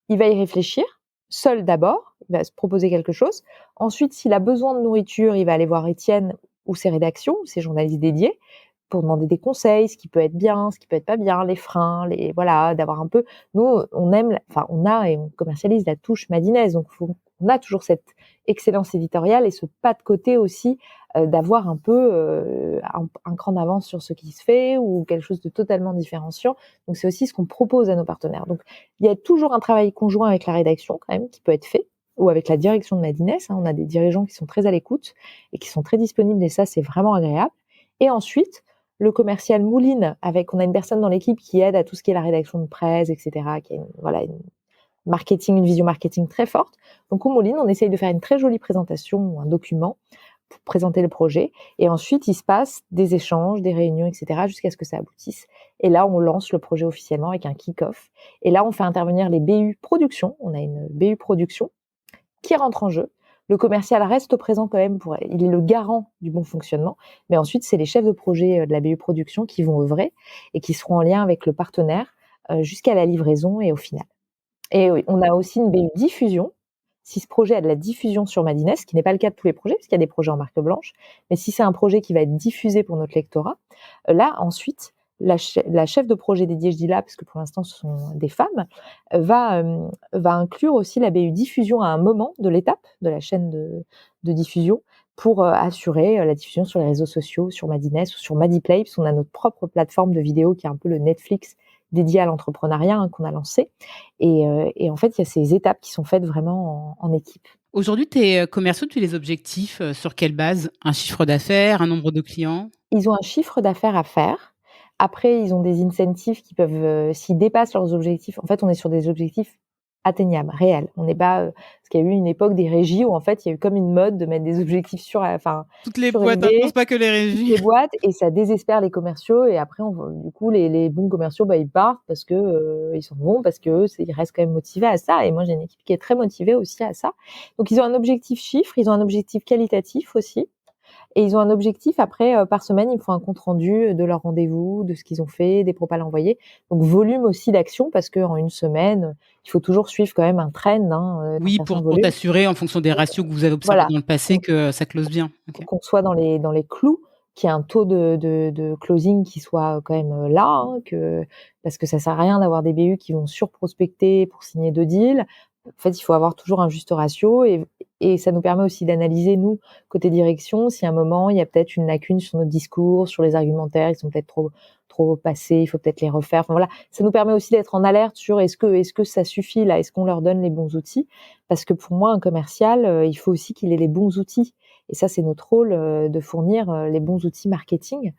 Il va y réfléchir, seul d'abord, il va se proposer quelque chose. Ensuite, s'il a besoin de nourriture, il va aller voir Étienne ou ses rédactions, ou ses journalistes dédiés, pour demander des conseils, ce qui peut être bien, ce qui peut être pas bien, les freins, voilà, d'avoir un peu. Nous, on aime, enfin, on a et on commercialise la touche madinaise, donc on a toujours cette excellence éditoriale et ce pas de côté aussi, d'avoir un peu un cran d'avance sur ce qui se fait ou quelque chose de totalement différenciant. Donc c'est aussi ce qu'on propose à nos partenaires. Donc il y a toujours un travail conjoint avec la rédaction quand même qui peut être fait, ou avec la direction de Madines, hein. On a des dirigeants qui sont très à l'écoute et qui sont très disponibles, et ça c'est vraiment agréable. Et ensuite, le commercial mouline on a une personne dans l'équipe qui aide à tout ce qui est la rédaction de presse, et cetera, qui a une vision marketing très forte. Donc on mouline, on essaye de faire une très jolie présentation ou un document pour présenter le projet. Et ensuite, il se passe des échanges, des réunions, et cetera, jusqu'à ce que ça aboutisse. Et là, on lance le projet officiellement avec un kick-off. Et là, on fait intervenir les BU production. On a une BU production qui rentre en jeu. Le commercial reste présent quand même, il est le garant du bon fonctionnement. Mais ensuite, c'est les chefs de projet de la BU production qui vont œuvrer et qui seront en lien avec le partenaire jusqu'à la livraison et au final. Et oui, on a aussi une BU diffusion. Si ce projet a de la diffusion sur Madines, ce qui n'est pas le cas de tous les projets, parce qu'il y a des projets en marque blanche, mais si c'est un projet qui va être diffusé pour notre lectorat, là, ensuite, la chef de projet dédiée, je dis là, parce que pour l'instant, ce sont des femmes, va inclure aussi la BU diffusion à un moment de l'étape de la chaîne de diffusion pour assurer la diffusion sur les réseaux sociaux, sur Madines ou sur Madiplay, puisqu'on a notre propre plateforme de vidéo qui est un peu le Netflix dédié à l'entrepreneuriat, hein, qu'on a lancé. Et en fait, il y a ces étapes qui sont faites vraiment en équipe. Aujourd'hui, tes commerciaux, tu les objectifs sur quelle base? Un chiffre d'affaires, un nombre de clients? Ils ont un chiffre d'affaires à faire. Après, ils ont des incentives qui peuvent, s'ils dépassent leurs objectifs, en fait, on est sur des objectifs atteignables, réels. On n'est pas, parce qu'il y a eu une époque des régies où en fait, il y a eu comme une mode de mettre des objectifs Toutes les boîtes, hein, je pense surélevés, pas que les toutes régies. les boîtes, et ça désespère les commerciaux. Et après, du coup, les bons commerciaux, bah, ils partent parce que, ils s'en vont parce qu'eux, ils restent quand même motivés à ça. Et moi, j'ai une équipe qui est très motivée aussi à ça. Donc ils ont un objectif chiffre, ils ont un objectif qualitatif aussi. Et ils ont un objectif après, par semaine, ils me font un compte rendu de leur rendez-vous, de ce qu'ils ont fait, des propals envoyés. Donc volume aussi d'action, parce qu'en une semaine, il faut toujours suivre quand même un trend, hein, d'un Oui, certain pour volume. t'assurer en fonction des ratios que vous avez observés Voilà, dans le passé donc que ça close bien. OK. pour qu'on soit dans les clous, qu'il y ait un taux de closing qui soit quand même, là, hein, parce que ça sert à rien d'avoir des BU qui vont surprospecter pour signer 2 deals. En fait, il faut avoir toujours un juste ratio, et Et ça nous permet aussi d'analyser, nous, côté direction, si à un moment, il y a peut-être une lacune sur notre discours, sur les argumentaires, ils sont peut-être trop passés, il faut peut-être les refaire. Enfin, voilà. Ça nous permet aussi d'être en alerte sur est-ce que ça suffit là? Est-ce qu'on leur donne les bons outils? Parce que pour moi, un commercial, il faut aussi qu'il ait les bons outils. Et ça, c'est notre rôle, de fournir les bons outils marketing,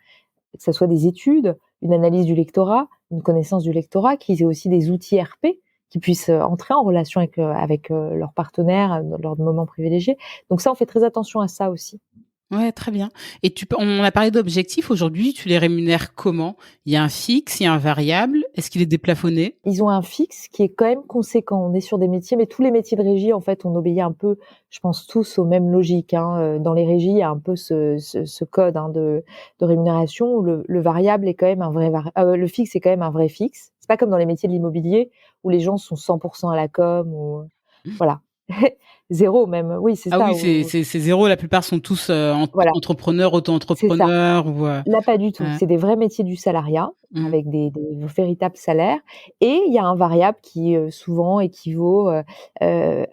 que ça soit des études, une analyse du lectorat, une connaissance du lectorat, qu'ils aient aussi des outils RP qui puissent entrer en relation avec leurs partenaires dans leurs moments privilégiés. Donc ça, on fait très attention à ça aussi. Ouais, très bien. Et on a parlé d'objectifs. Aujourd'hui, tu les rémunères comment? Il y a un fixe, il y a un variable. Est-ce qu'il est déplafonné? Ils ont un fixe qui est quand même conséquent. On est sur des métiers, mais tous les métiers de régie, en fait, on obéit un peu, je pense, tous aux mêmes logiques. Dans les régies, il y a un peu ce code de rémunération où le variable est quand même un vrai le fixe est quand même un vrai fixe. C'est pas comme dans les métiers de l'immobilier où les gens sont 100% à la com ou voilà. Zéro même. Oui, c'est Ah ça. oui, c'est zéro. La plupart sont tous Voilà, entrepreneurs, c'est ça. auto-entrepreneurs ou. Là, pas du tout. Ouais. C'est des vrais métiers du salariat Mmh. avec des véritables salaires et il y a un variable qui, souvent équivaut, à,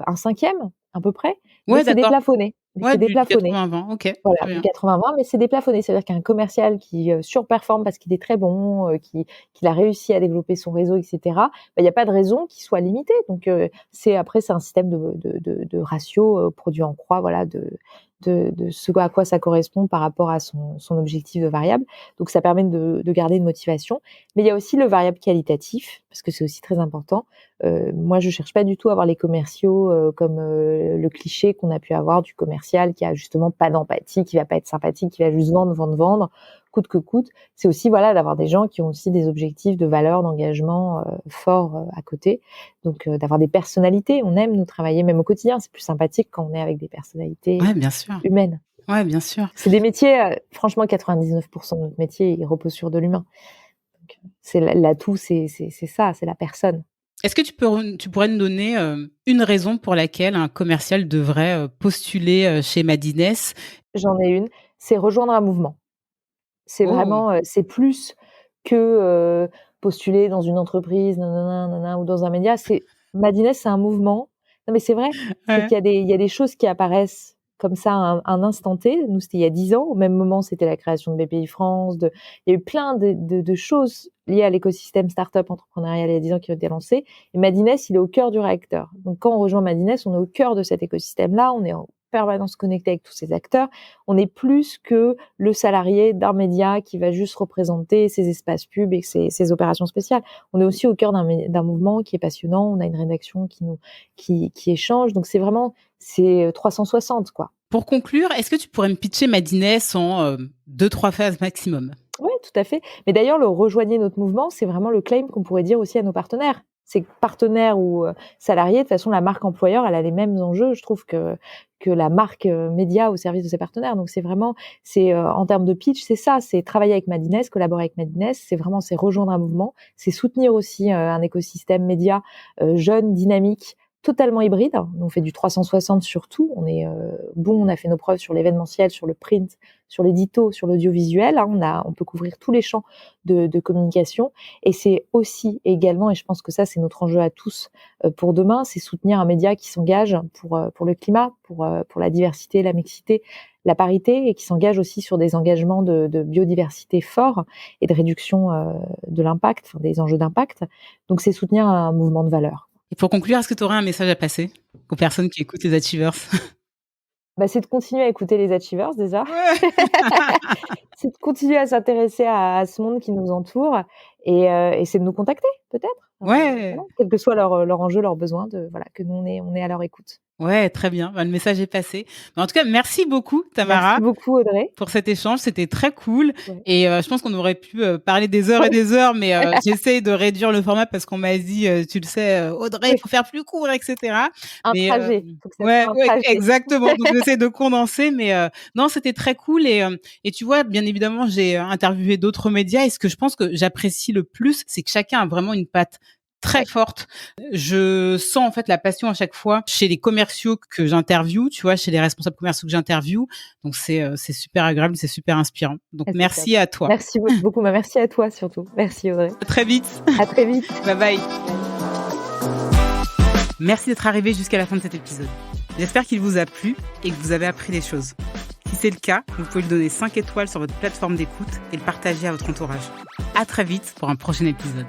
un cinquième à peu près, mais Ouais, c'est d'accord. déplafonné. Ouais, C'est du déplafonné. 80-20. OK, Voilà, très du bien. 80-20, mais c'est déplafonné. C'est-à-dire qu'un commercial qui, surperforme parce qu'il est très bon, qu'il a réussi à développer son réseau et cetera, il y a pas de raison qu'il soit limité. Donc, c'est un système de ratio, produit en croix, voilà, de ce à quoi ça correspond par rapport à son objectif de variable. Donc ça permet de garder une motivation. Mais il y a aussi le variable qualitatif, parce que c'est aussi très important. Moi, je cherche pas du tout à avoir les commerciaux, comme, le cliché qu'on a pu avoir du commercial qui a justement pas d'empathie, qui va pas être sympathique, qui va juste vendre, vendre, vendre, coûte que coûte. C'est aussi, voilà, d'avoir des gens qui ont aussi des objectifs de valeur, d'engagement, forts, à côté. Donc, d'avoir des personnalités. On aime nous travailler, même au quotidien. C'est plus sympathique quand on est avec des personnalités, Ouais, bien sûr. humaines. Ouais, bien sûr. C'est des métiers, franchement 99% de notre métier, il repose sur de l'humain. Donc, c'est l'atout, c'est ça, c'est la personne. Est-ce que tu pourrais nous donner, une raison pour laquelle un commercial devrait, postuler, chez Madines? J'en ai une, c'est rejoindre un mouvement. C'est Oh! vraiment, c'est plus que, postuler dans une entreprise, nin nin ou dans un média. Madines, c'est un mouvement. Non, mais c'est vrai, c'est Ouais. qu'il y a des choses qui apparaissent comme ça à un instant T. Nous, c'était il y a 10 ans. Au même moment, c'était la création de BPI France, il y a eu plein de choses liées à l'écosystème start-up entrepreneurial il y a 10 ans qui ont été lancées et Madines, il est au cœur du réacteur. Donc quand on rejoint Madines, on est au cœur de cet écosystème-là, on est en permanence connecté avec tous ces acteurs. On est plus que le salarié d'un média qui va juste représenter ses espaces pubs et ses opérations spéciales. On est aussi au cœur d'un mouvement qui est passionnant. On a une rédaction qui échange. Donc c'est 360 quoi. Pour conclure, est-ce que tu pourrais me pitcher Madines en, 2-3 phases maximum? Oui, tout à fait. Mais d'ailleurs, le rejoignez notre mouvement, c'est vraiment le claim qu'on pourrait dire aussi à nos partenaires. C'est que partenaires ou salariés, de toute façon, la marque employeur, elle a les mêmes enjeux, je trouve, que la marque média au service de ses partenaires. Donc c'est vraiment, en termes de pitch, c'est ça, c'est travailler avec Madines, collaborer avec Madines, c'est rejoindre un mouvement, c'est soutenir aussi un écosystème média jeune, dynamique, totalement hybride. On fait du 360 sur tout. On a fait nos preuves sur l'événementiel, sur le print, sur l'édito, sur l'audiovisuel. On peut couvrir tous les champs de communication. Et c'est aussi également, et je pense que ça, c'est notre enjeu à tous pour demain, c'est soutenir un média qui s'engage pour le climat, pour la diversité, la mixité, la parité, et qui s'engage aussi sur des engagements de biodiversité forts et de réduction de l'impact, enfin, des enjeux d'impact. Donc, c'est soutenir un mouvement de valeurs. Et pour conclure, est-ce que tu aurais un message à passer aux personnes qui écoutent les Achievers? C'est de continuer à écouter les Achievers déjà. Ouais. C'est de continuer à s'intéresser à ce monde qui nous entoure et c'est de nous contacter peut-être. Voilà, Ouais. quel que soit leur enjeu, leurs besoins, que nous on est à leur écoute. Ouais, très bien. Le message est passé. En tout cas, merci beaucoup Tamara Merci beaucoup Audrey. pour cet échange, c'était très cool Ouais. et je pense qu'on aurait pu, parler des heures et des heures, mais j'essaie de réduire le format parce qu'on m'a dit, tu le sais, «Audrey, il faut faire plus court» et cetera. Un Mais trajet, faut que ça ouais, soit un ouais, trajet. exactement. Donc j'essaie de condenser, mais non, c'était très cool et tu vois, bien évidemment, j'ai interviewé d'autres médias et ce que je pense que j'apprécie le plus, c'est que chacun a vraiment une patte très Ouais. forte. Je sens en fait la passion à chaque fois chez les commerciaux que j'interviewe, tu vois, chez les responsables commerciaux que j'interviewe. Donc c'est super agréable, c'est super inspirant. Donc C'est merci top. à toi. Merci beaucoup, merci à toi surtout. Merci Audrey. À très vite. À très vite. Bye bye. Merci d'être arrivé jusqu'à la fin de cet épisode. J'espère qu'il vous a plu et que vous avez appris des choses. Si c'est le cas, vous pouvez lui donner 5 étoiles sur votre plateforme d'écoute et le partager à votre entourage. À très vite pour un prochain épisode.